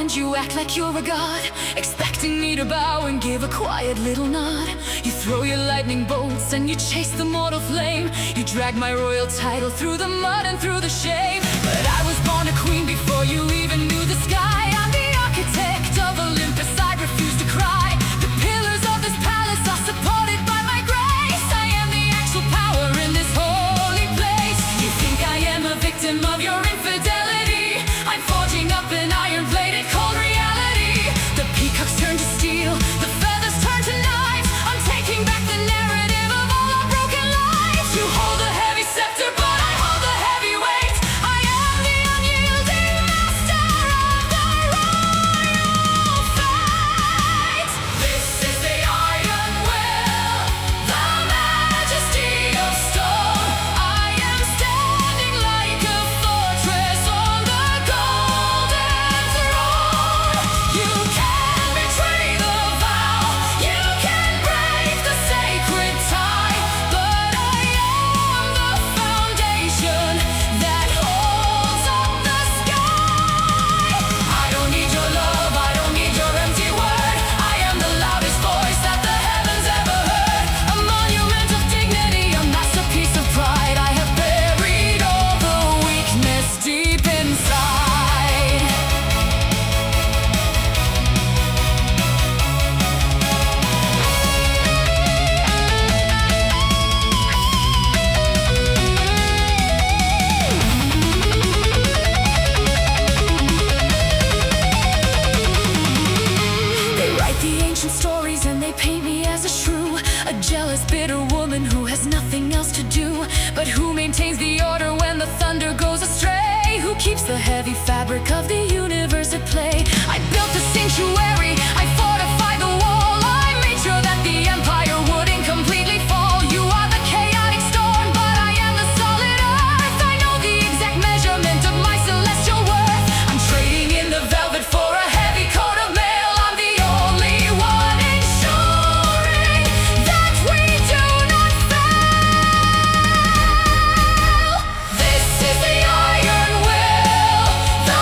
around you act like you're a god, expecting me to bow and give a quiet little nod. You throw your lightning bolts and you chase the mortal flame. You drag my royal title through the mud and through the shame. But I was born a queen before you even knew the sky. I'm the architect of Olympus, I refuse to cry. The pillars of this palace are supported by my grace. I am the actual power in this holy place. You think I am a victim of your infidelity? I'm forging up an iron-bladed cold reality. The peacocks turn to steel, the feathers turn to knives. I'm taking back the narrative of all our broken lives. You hold a heavy scepter, but I hold the heavy weight. I am the unyielding master of the royal fate. This is the iron will, the majesty of stone. I am standing like a fortress on the golden throne. You can betray the vow, you can break the sacred tie, but I am the foundation that holds up the sky. I don't need your love, I don't need your empty word. I am the loudest voice that the heavens ever heard. A monument of dignity, a masterpiece of pride. I have buried all the weakness deep inside. They write the ancient stories and they paint me as a shrew, a jealous, bitter woman who has nothing else to do, but who maintains the order when the thunder goes astray, who keeps the heavy fabric of the universe at play. I built the sanctuary, I fortified the wall, I made sure that the empire wouldn't completely fall. You are the chaotic storm, but I am the solid earth. I know the exact measurement of my celestial worth. I'm trading in the velvet for a heavy coat of mail. I'm the only one ensuring that we do not fail. This is the iron will, the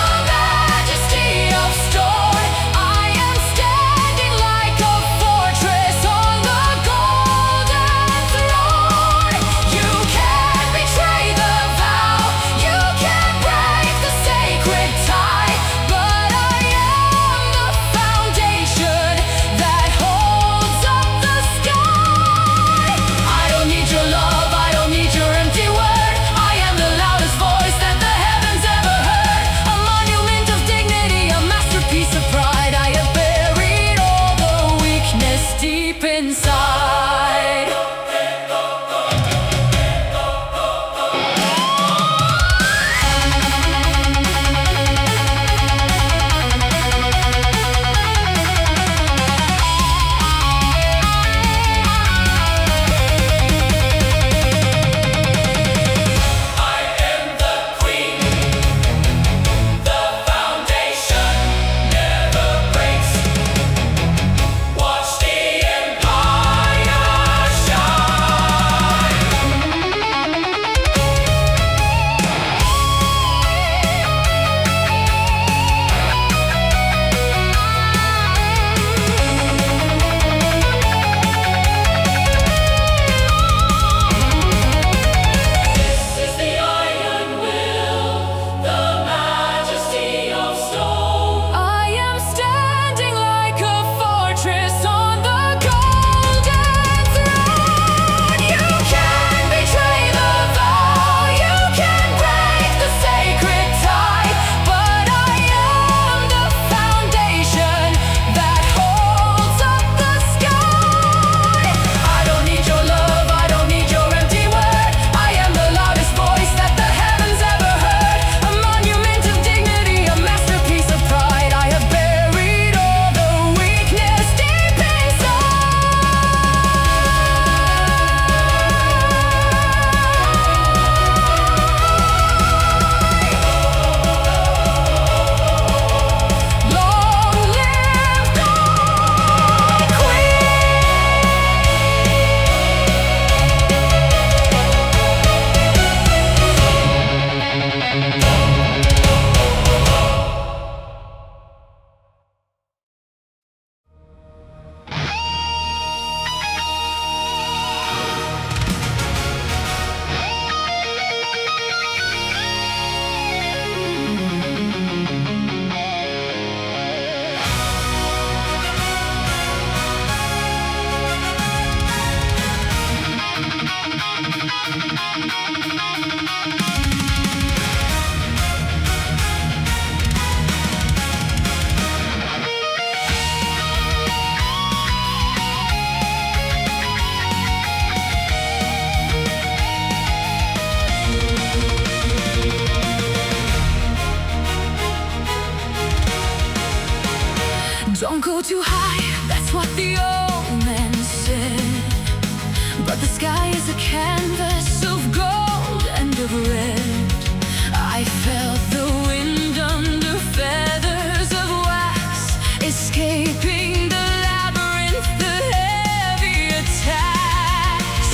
Don't go too high, that's what the old man said. But the sky is a canvas of gold and of red. I felt the wind under feathers of wax, escaping the labyrinth, the heavy attacks.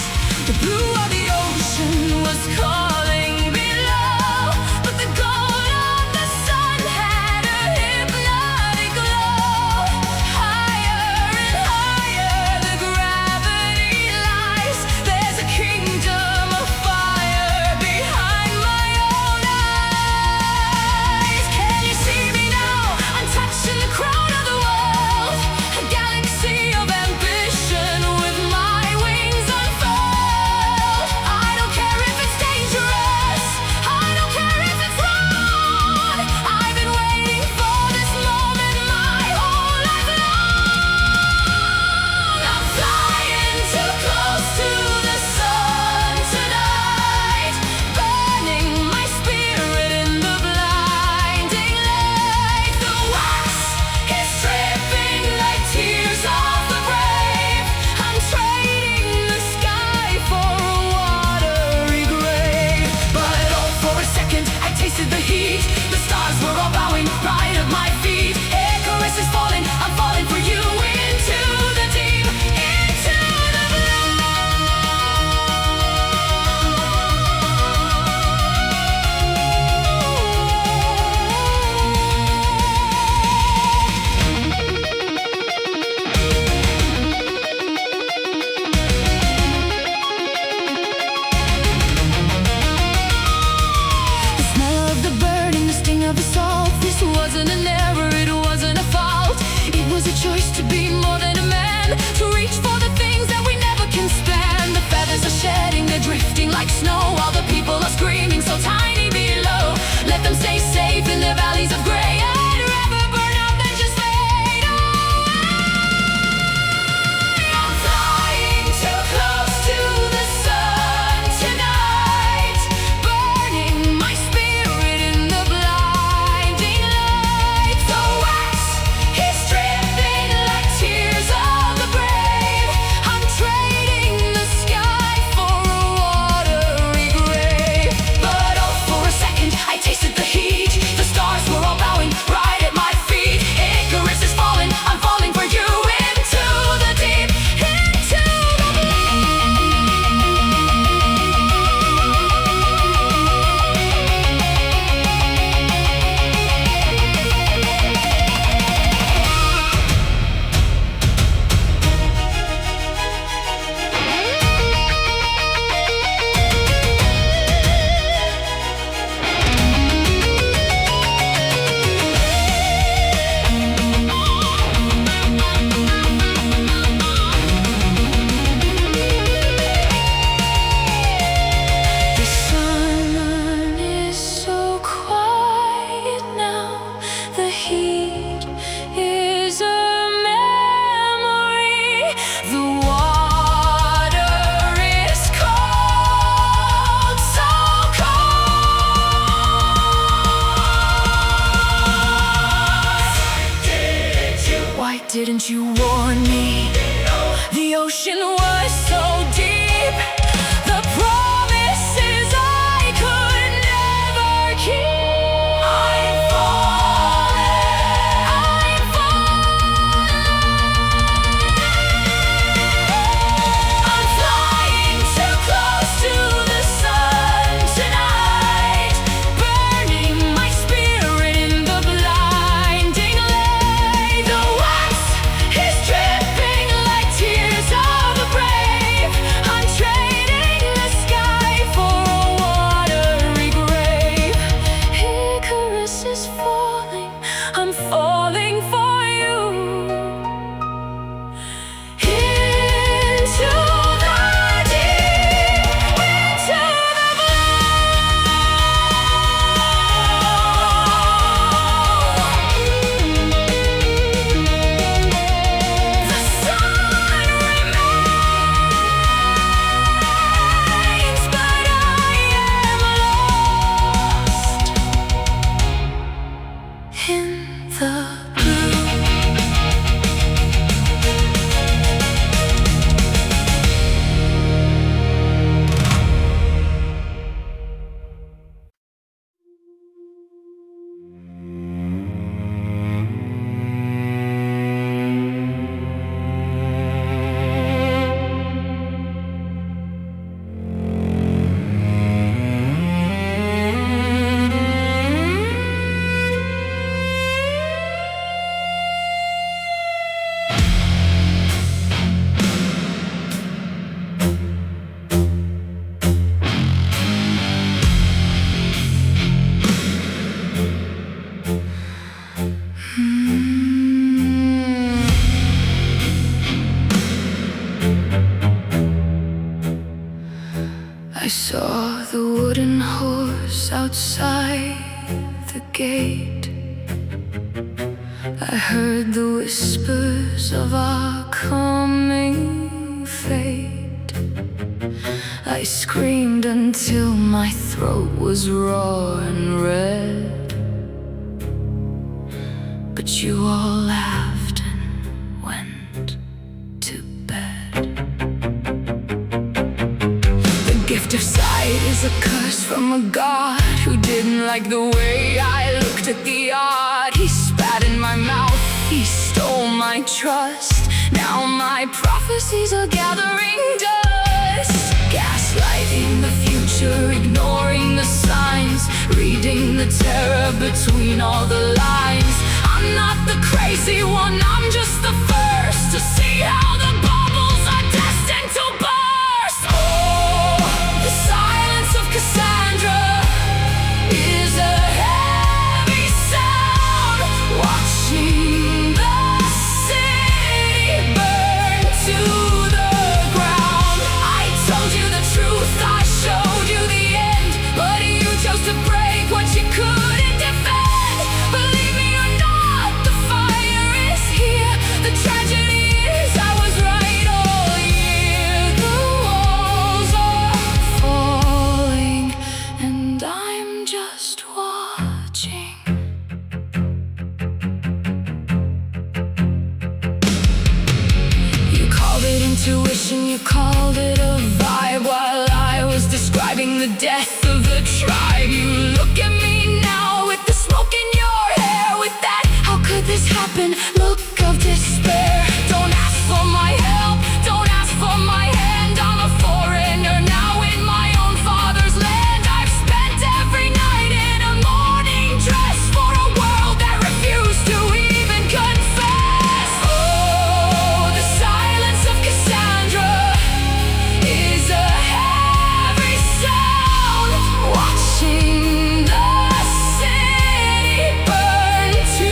The blue of the ocean was calling below, but the gold of the sun had a hypnotic glow. Higher and higher the gravity lies. There's a kingdom of fire behind my own eyes. Can you see me now? I'm touching the crown of the world, a galaxy of ambition with my wings unfurled. I don't care if it's dangerous, I don't care if it's wrong. I've been waiting for this moment my whole life long. I'm flying too close to the sun tonight, burning my spirit in the blinding light. The wax is dripping like tears of the brave. I'm trading the sky for a watery grave. But oh, for a second I tasted the heat. The stars were all bowing right at my feet. Icarus is falling, I'm falling for you into the deep, into the blue. The smell of the burning, the sting of the salt. This wasn't an error, it wasn't a fault. It was a choice to be more than a man, to reach for the things that we never can span. The feathers are shedding, they're drifting like snow, while the people are screaming so tiny below. Let them stay safe in their valleys of gray. I'd rather burn out than just fade away. I'm flying too close to the sun tonight, burning my spirit in the blinding light. The wax is dripping like tears of the brave. I'm trading the sky for a watery grave. But oh, for a second I tasted the heat. The stars were all bowing right at my feet. Icarus is falling, I'm falling for you into the deep, into the The sun is so quiet now. The heat is a memory. The water is cold, so cold. Why didn't you warn me? The ocean was so deep. The promises I could never keep. I'm falling, I'm falling. I'm flying too close to the sun tonight, burning my spirit in the blinding light. The wax is dripping like tears of the brave. outside the gate, I heard the whispers of our coming fate. I screamed until my throat was raw and red, but you all laughed and went to bed. The gift of sight is a curse from a god who didn't like the way I looked at the art. He spat in my mouth, he stole my trust. Now my prophecies are gathering dust. Gaslighting the future, ignoring the signs, reading the terror between all the lines. I'm not the crazy one, I'm just the first to see how the bubbles are destined to burst. Oh, the silence of Cassandra is a heavy sound, watching the city burn to the ground. I told you the truth, I showed you the end, but you chose to break what you couldn't defend. Believe me or not, the fire is here. The tragedy is I was right all year. The walls are falling and I'm just watching. You called it intuition, you called it a vibe, while I was describing the death of the tribe. You look at me now with the smoke in your hair, with that "how could this happen" look of despair. Don't ask for my help, don't ask for my hand. I'm a foreigner now in my own father's land. I've spent every night in a morning dress for a world that refused to even confess. Oh, the silence of Cassandra is a heavy sound, watching the city burn to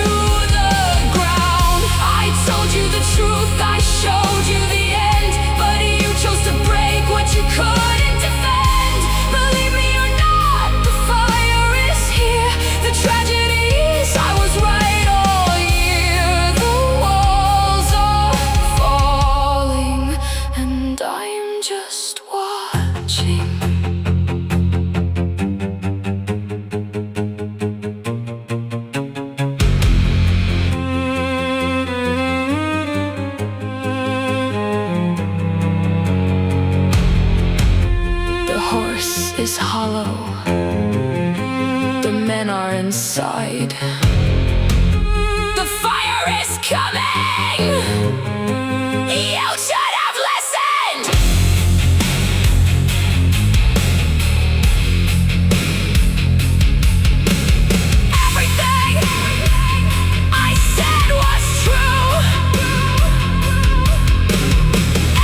the ground. I told you the truth, I showed you the end, but you chose to break what you couldn't defend. Believe me or not, the fire is here. The tragedy is I was right all year. The walls are falling and I'm just watching. The horse is hollow, the men are inside. The fire is coming! You should have listened! Everything I said was true.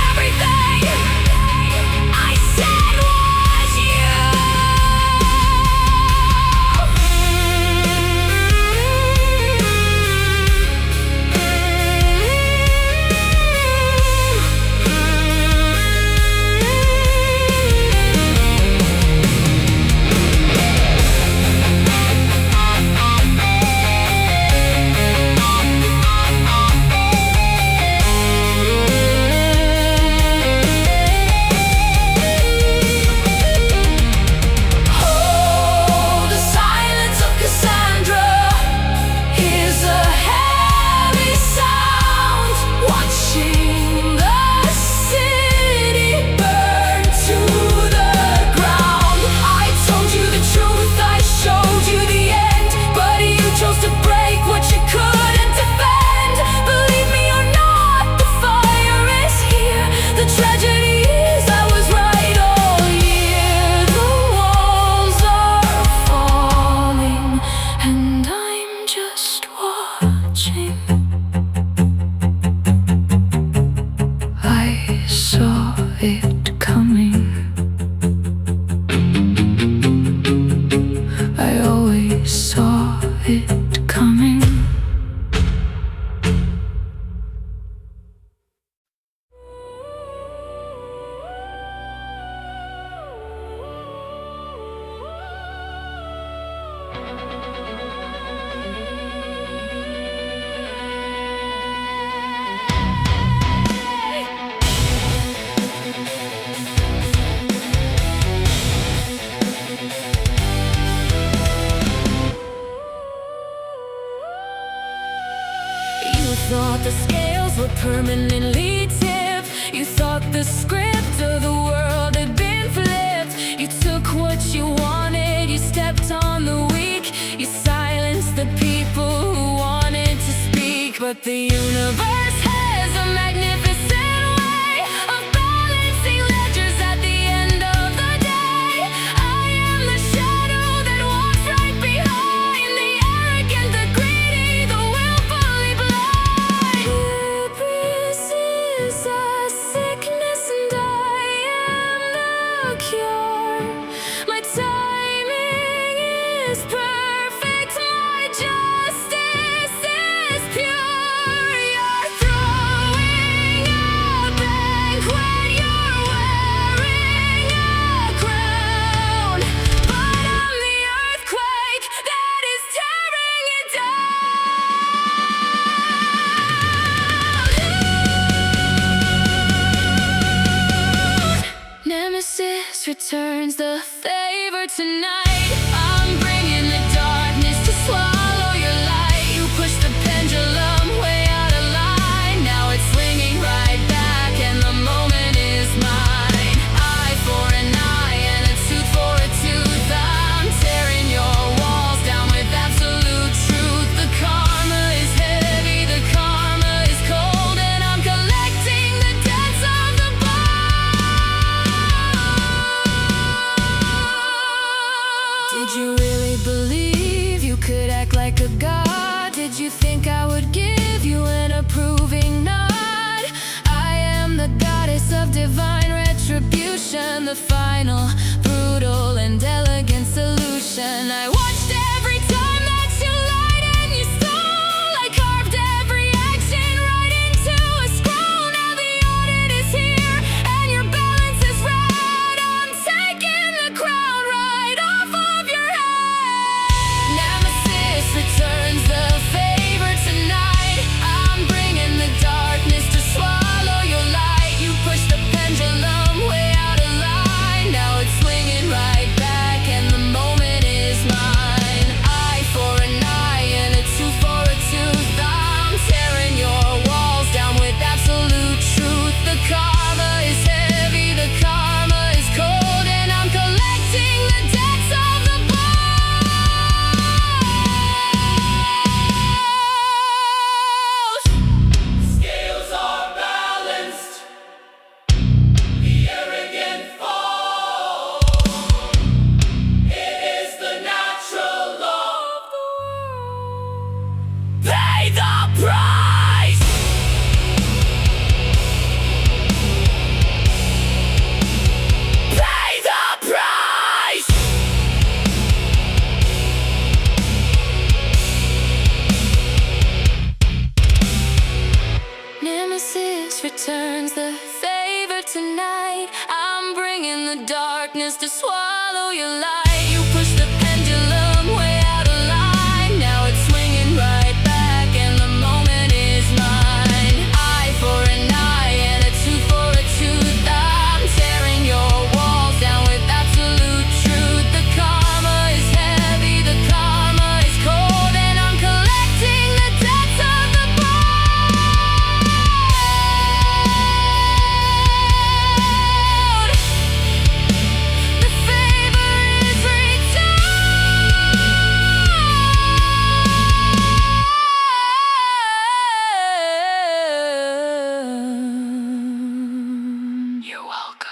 Everything I said was you. Oh, the silence of Cassandra is a heavy sound, watching the city burn to the ground. I told you the truth, I showed you the end, but you chose to break what you couldn't defend. Believe me or not, the fire is here. The tragedy is I was right all year. The walls are falling and I'm just watching. I saw it coming. I always saw it coming. thought the scales were permanently tipped. You thought the script of the world had been flipped. You took what you wanted, you stepped on the weak. You silenced the people who wanted to speak. But the universe has a magnificent way of balancing ledgers at the end of the day. I am the shadow that walks right behind the arrogant, the greedy, the willfully blind. Hubris is a sickness and I am the cure. My timing is perfect, my justice is pure. You're throwing a banquet, you're wearing a crown, but I'm the earthquake that is tearing it down. Nemesis returns the favor tonight. I'm bringing the darkness to swallow your light. You push the pendulum way out of line. Now it's swinging right back and the moment is mine. Eye for an eye and a tooth for a tooth. I'm tearing your walls down with absolute truth. The karma is heavy, the karma is cold, and I'm collecting the debts of the Did you really believe you could act like a god? Did you think I would give you an approving nod? I am the goddess of divine retribution, the final, brutal, and elegant solution. I watched every time that you lied and you stole. I carved every action right into a scroll. Now the audit is here and your balance is red. I'm taking the crown right off of your head. Nemesis returns the favor tonight. I'm bringing the darkness to swallow your light. You push the pendulum way out of line. Now it's swinging right back and the moment is mine. Eye for an eye and a tooth for a tooth. I'm tearing your walls down with absolute truth. The karma is heavy, the karma is cold, and I'm collecting the debts of the bold. Scales are balanced, the arrogant fall. It is the natural law of the world. Pay the price! Pay the price! Nemesis returns the favor tonight. I'm bringing the darkness to swallow your light. You push the pendulum way out of line. Now it's swinging right back and the moment is mine. Eye for an eye and a tooth for a tooth. I'm tearing your walls down with absolute truth. The karma is heavy, the karma is cold, and I'm collecting the debts of the bold. The favor is returned. You're welcome.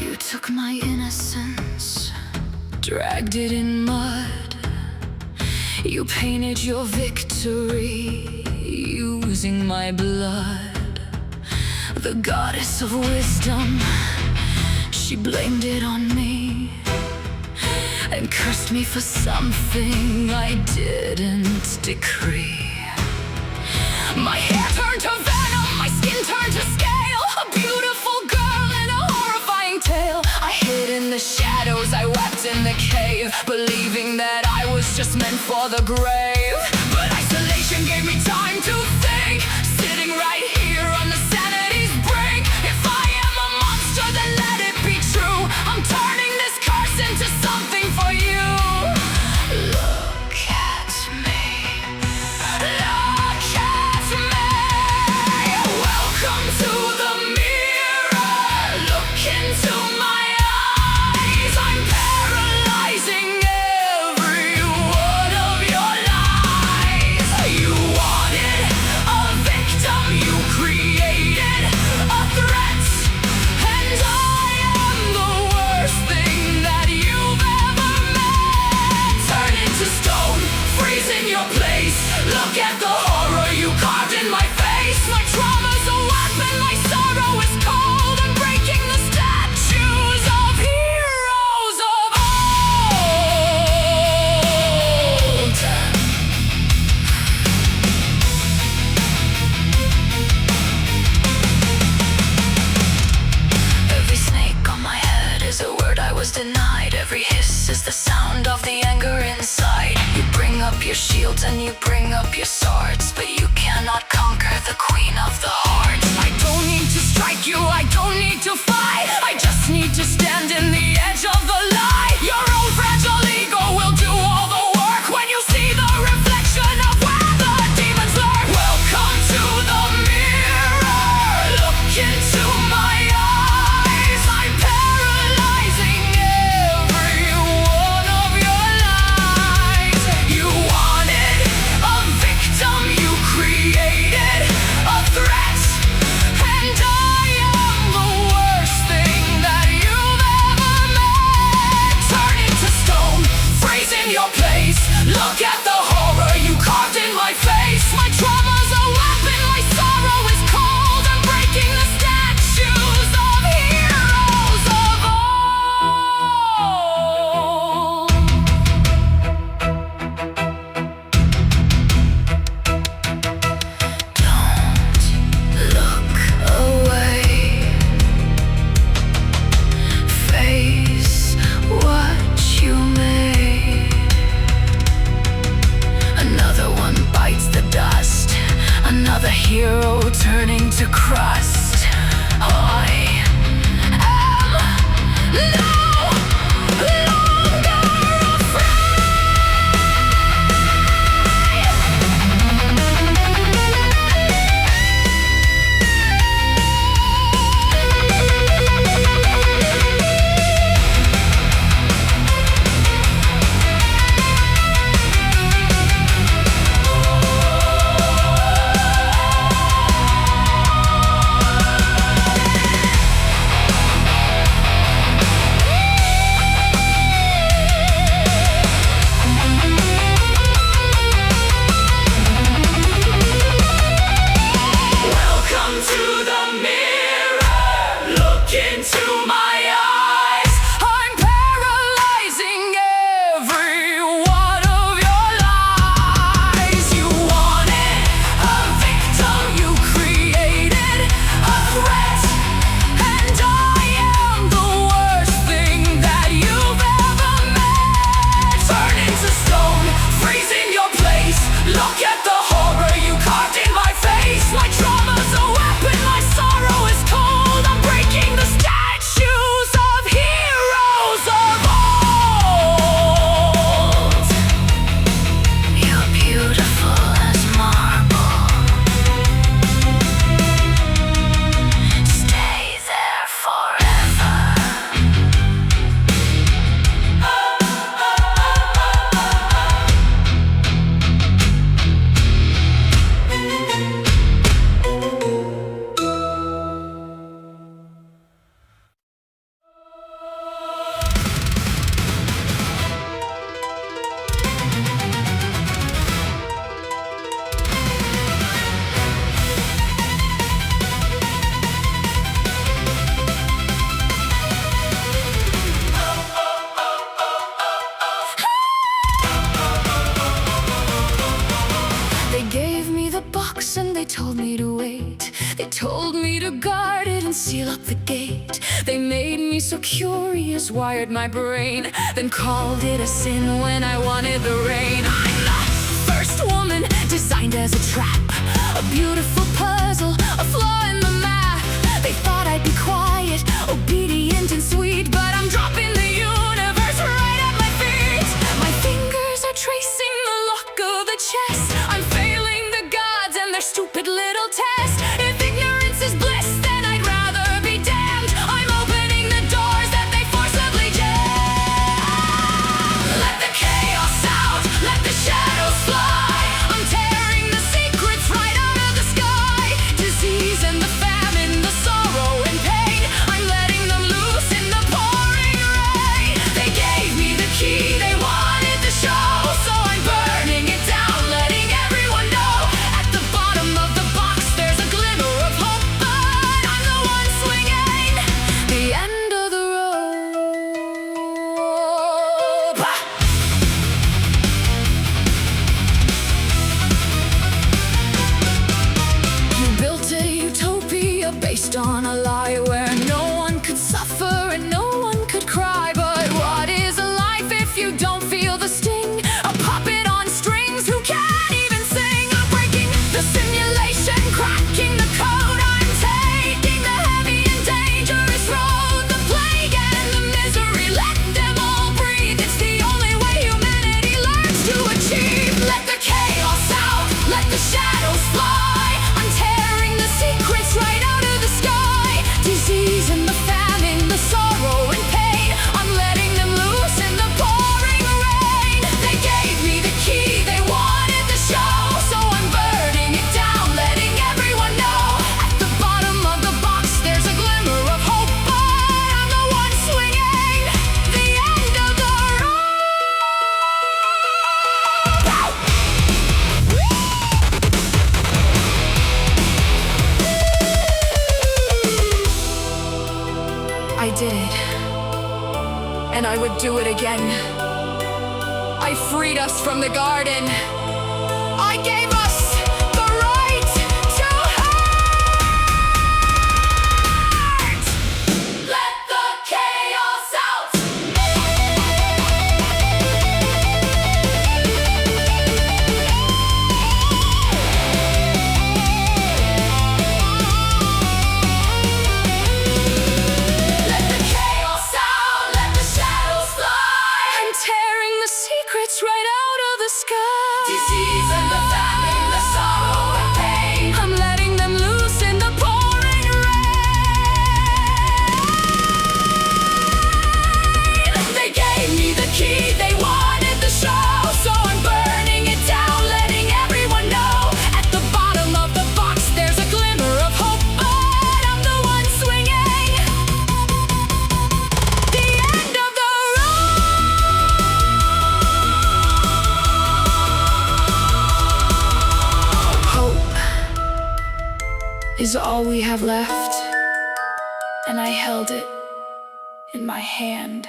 You took my innocence, dragged it in mud. You painted your victory using my blood. The goddess of wisdom, she blamed it on me. cursed me for something I didn't decree. My hair turned to venom, my skin turned to scale. A beautiful girl in a horrifying tale. I hid in the shadows, I wept in the cave, believing that I was just meant for the grave. But isolation gave me time to think, sitting right here on the sanity's brink. If I am a monster, then let it be true. I'm turning this curse into something for you. Look at me. Look at me. Welcome to the mirror. Look into my eyes. I'm paralyzing every one of your lies. You wanted a victim, you created a threat, and I am the worst thing that you've ever met. Turn into stone, freeze in your place. Look at the horror you carved in my face. My trauma's a weapon, my sorrow is cold. I'm breaking the statues of heroes of old. Every snake on my head is a word I was denied. Every hiss is the sound of the anger inside. You bring up your shields and you bring up your swords, but you cannot conquer the queen of the hearts. I don't need to strike you, I don't need to fight. I just need to stand in the edge of the light. Your own fragile ego will do all the work when you see the reflection of where the demons lurk. Welcome to the mirror. Look into my eyes. I'm paralyzing every one of your lies. You wanted a victim, you created a threat, and I am the worst thing that you've ever met. seal up the gate. They made me so curious, wired my brain, then called it a sin when I wanted the rain. I'm the first woman designed as a trap, a beautiful puzzle, a flaw in the math. They thought I'd be quiet, obedient and sweet, but I'm dropping the universe right at my feet. My fingers are tracing the lock of the chess. I'm failing the gods and their stupid little test. If ignorance is bliss, then I'd rather be damned. I'm opening the doors that they forcibly jam. Let the chaos out, let the shadows fly. I'm tearing the secrets right out of the sky. Disease and the famine, the sorrow and pain, I'm letting them loose in the pouring rain. They gave me the key, they wanted the show, so I'm burning it down, letting everyone know. At the bottom of the box there's a glimmer of hope, but I'm the one swinging the end of the rope. You built a utopia based on a lie where no one could suffer and no one could cry. But what is a life if you don't feel the sting? A puppet on strings who can't even sing. I'm breaking the simulation, cracking the code. I'm taking the heavy and dangerous road. The plague and the misery, let them all breathe. It's the only way humanity learns to achieve. Let the chaos out, let the shadows fly. I'm tearing the secrets right out of the sky. Disease and the famine, the sorrow and pain, I'm letting them loose in the pouring rain. They gave me the key, they wanted the show, so I'm burning it down, letting everyone know. At the bottom of the box there's a glimmer of hope, but I'm the one swinging the end of the rope. I did, and I would do it again. I freed us from the garden. I gave us the right to hurt. Let the chaos out. Let the chaos out, let the shadows fly. I'm tearing the secrets right out of the sky. Disease and the famine, the sorrow and pain, I'm letting them loose in the pouring rain. They gave me the key, they wanted the show, so I'm burning it down, letting everyone know. At the bottom of the box there's a glimmer of hope, but I'm the one swinging the end of the road. Hope is all we have left, and I held it in my hand.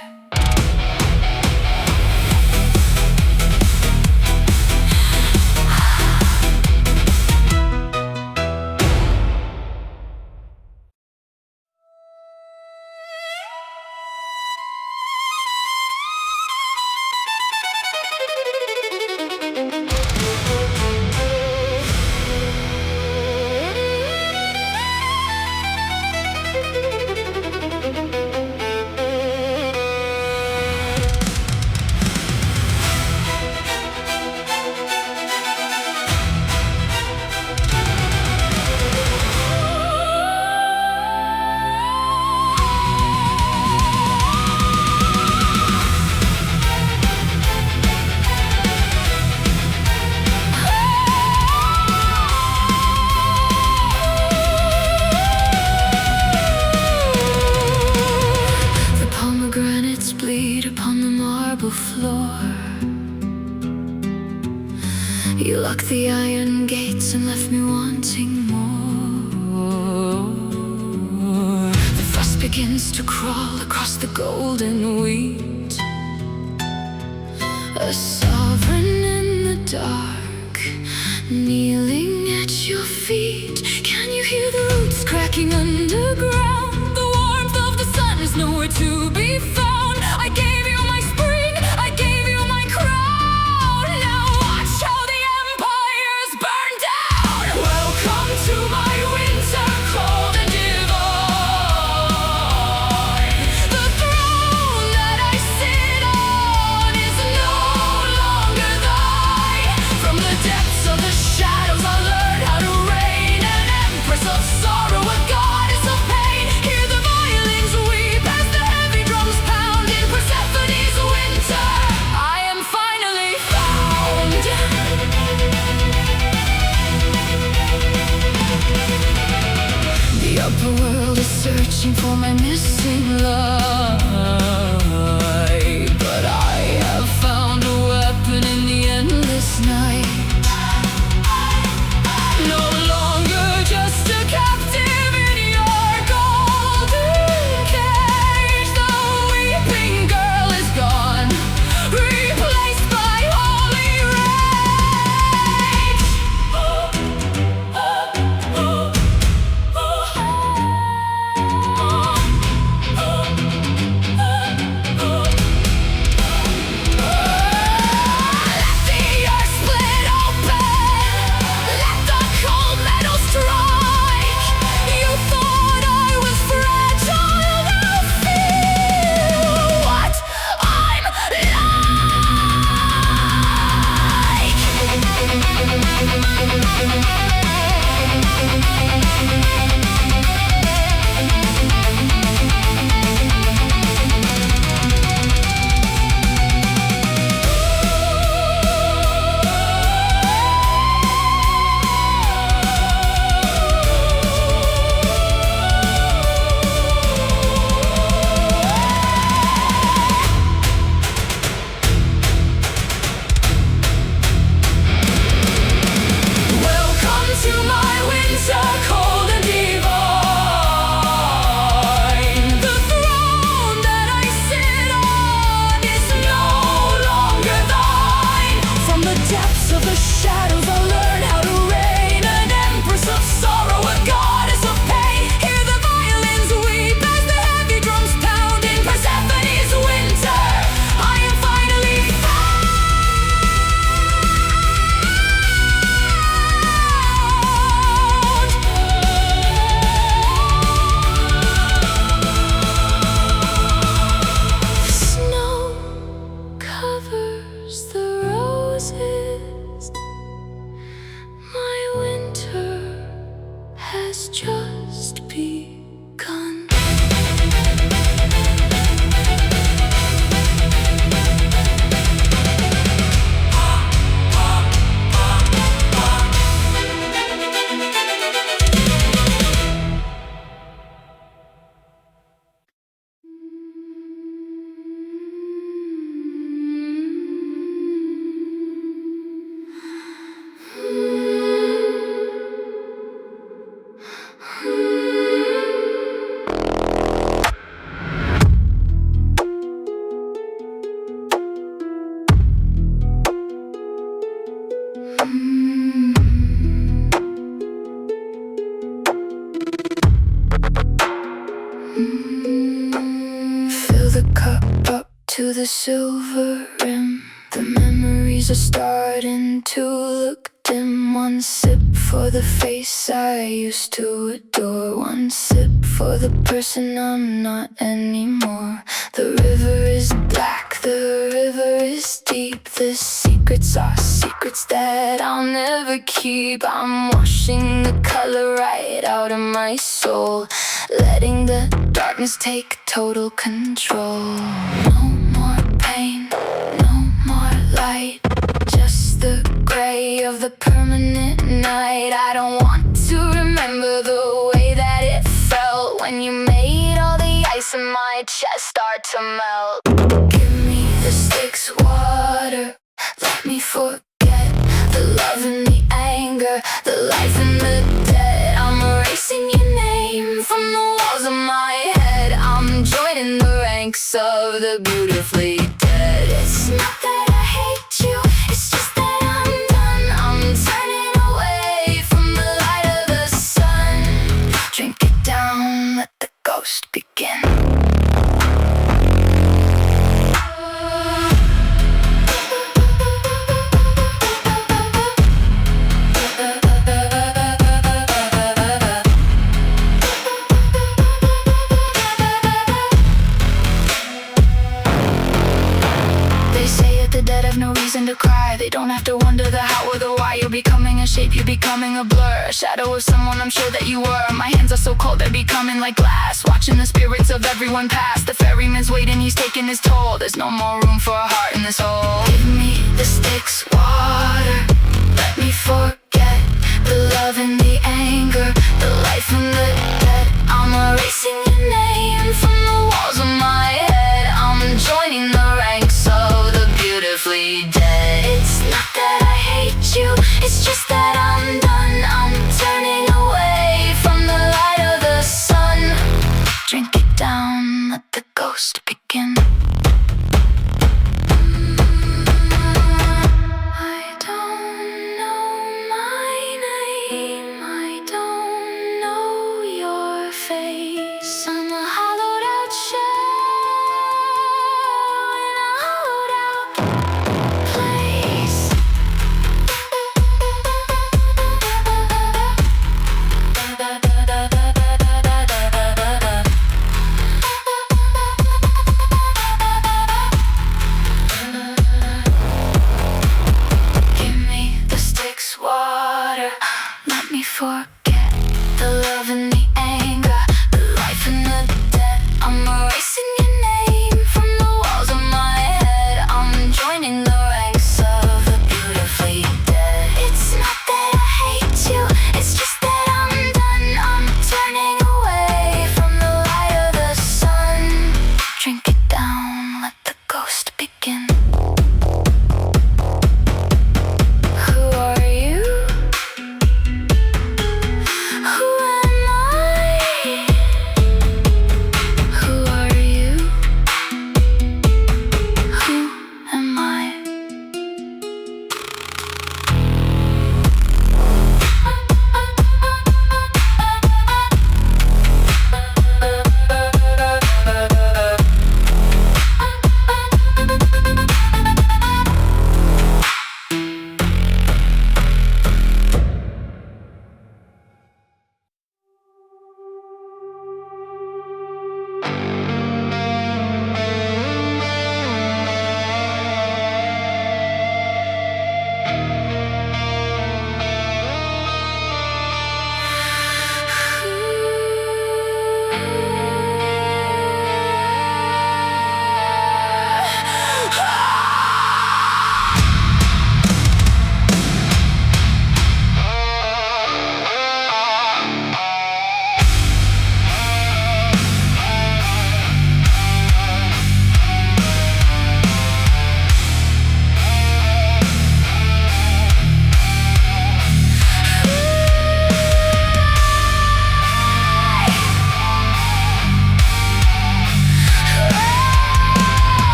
You locked the iron gates and left me wanting more. The frost begins to crawl across the golden wheat. A sovereign in the dark, kneeling at your feet. Can you hear the roots cracking underground? for my missing light, but I have found a weapon in the endless night. No longer just a captive in your golden cage. The weeping girl is gone, replaced by holy rage. Let the earth split open, let the cold metal strike. You thought I was fragile, now feel what I'm Welcome to my winter, cold and divine. The throne that I sit on is no longer thine. From the depths of the shadows I'll learn how to reign, an empress of sorrow, a goddess of pain. Hear the violins weep as the heavy drums pound in Persephone's winter. I am finally found. Snow covers the roses. My winter has just begun. Fill the cup up to the silver rim. The memories are starting to look dim. One sip for the face I used to adore. One sip for the person I'm not anymore. The river is black, the river is deep. The secrets are secrets that I'll never keep. I'm washing the color right out of my soul, letting the darkness take total control. No more pain, no more light, just the gray of the permanent night. I don't want to remember the way that it felt when you made all the ice in my chest start to melt. Give me the Styx water, let me forget the love and the anger, the life and the dead. I'm erasing your name from the walls of my head. I'm joining the ranks of the beautifully dead. It's not that I hate you, it's just that I'm done. I'm turning away from the light of the sun. Drink it down, let the ghost begin. No reason to cry, they don't have to wonder the how or the why. You're becoming a shape, you're becoming a blur, a shadow of someone I'm sure that you were. My hands are so cold, they're becoming like glass, watching the spirits of everyone pass. The ferryman's waiting, he's taking his toll. There's no more room for a heart in this hole. Give me the Styx water, let me forget the love and the anger, the life and the dead. I'm erasing your name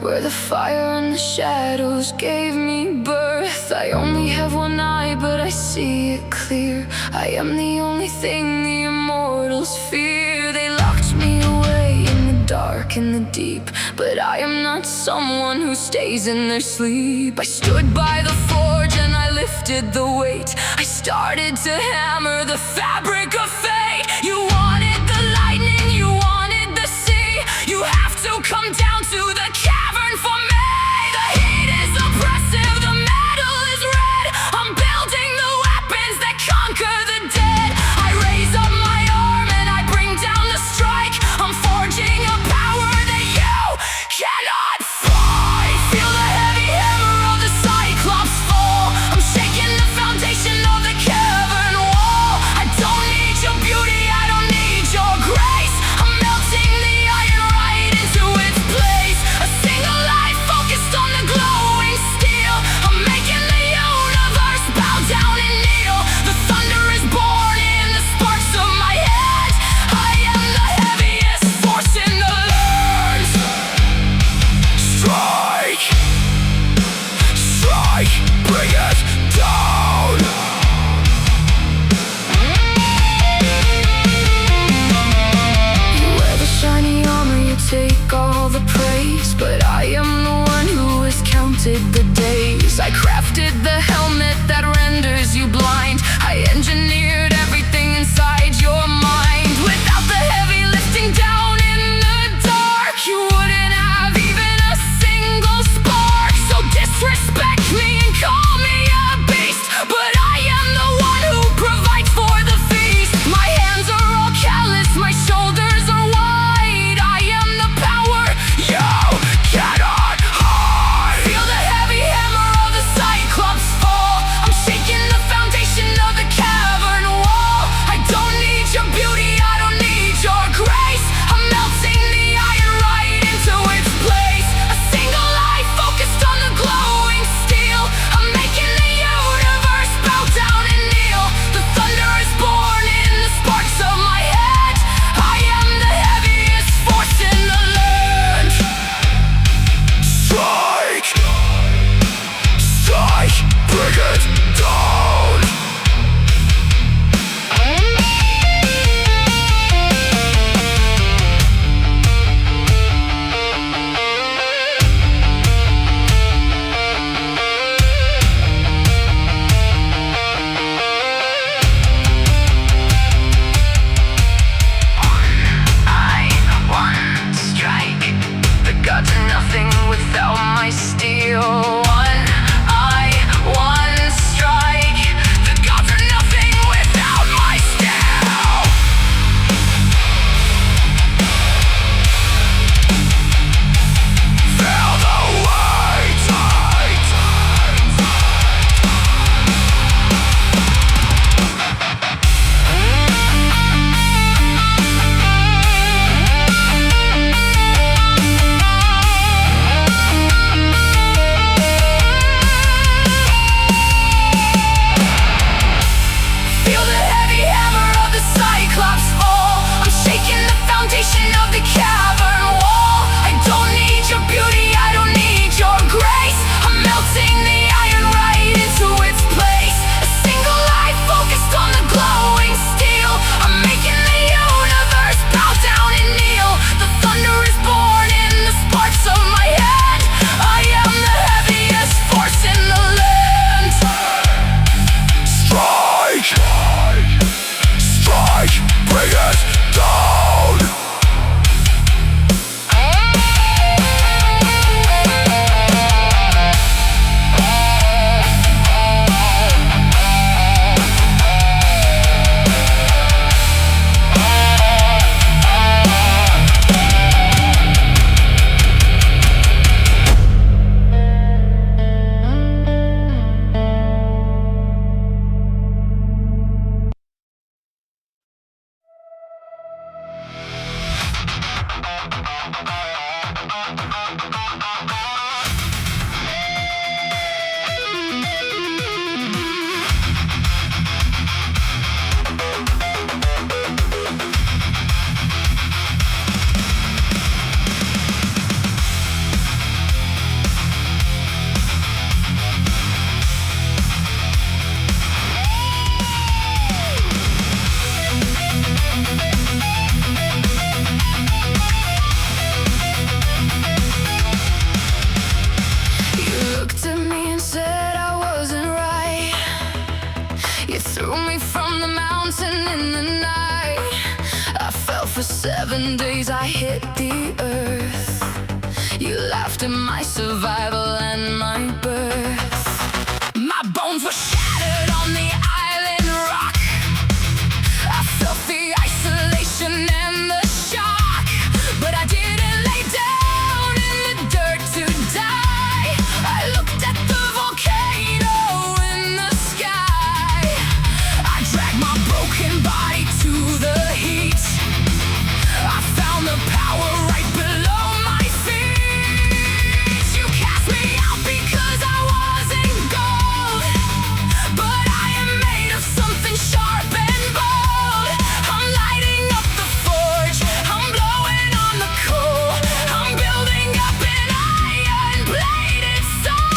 where the fire and the shadows gave me birth. I only have one eye, but I see it clear. I am the only thing the immortals fear. They locked me away in the dark and the deep, but I am not someone who stays in their sleep. I stood by the forge and I lifted the weight. I started to hammer the fabric of fate. You wanted the lightning, you wanted the sea. You have to come down to the cavern for me. The heat is oppressive, the metal is red. I'm building the weapons that conquer the dead. I raise up my arm and I bring down the strike. I'm forging a power that you cannot fight. Feel the heavy hammer of the Cyclops fall. I'm shaking the foundation of the cavern wall. I don't need your beauty, I don't need your grace. I'm melting the iron right into its place. A threw me from the mountain in the night. I fell for 7 days, I hit the earth. You laughed at my survival and my birth. My bones were shattered on the island rock. I felt the isolation and the shock, but I didn't lay down in the dirt to die. I looked at the volcano in the sky. I dragged my broken body to the heat. I found the power right below my feet. You cast me out because I wasn't gold, but I am made of something sharp and bold. I'm lighting up the forge, I'm blowing on the coal, I'm building up an iron-bladed soul.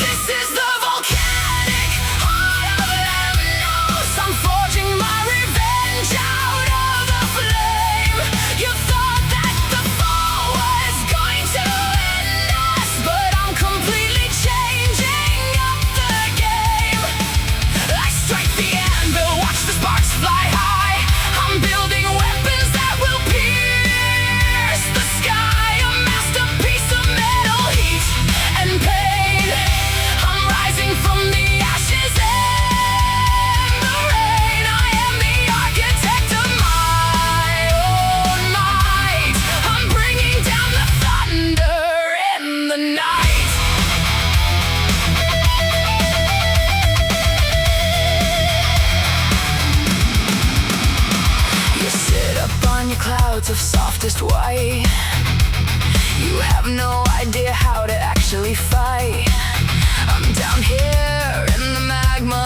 This is the volcanic heart of Lemnos. I'm forging my revenge out of the flame. You thought that the fall was going to end us, but I'm completely changing up the game. I strike the anvil, watch the sparks fly high. I'm building weapons that will pierce the sky. A masterpiece of metal, heat, and pain. I'm rising from the ashes and the rain. I am the architect of my own might. I'm bringing down the thunder in the night. You sit up on your clouds of softest white. You have no idea how to actually fight. I'm down here in the magma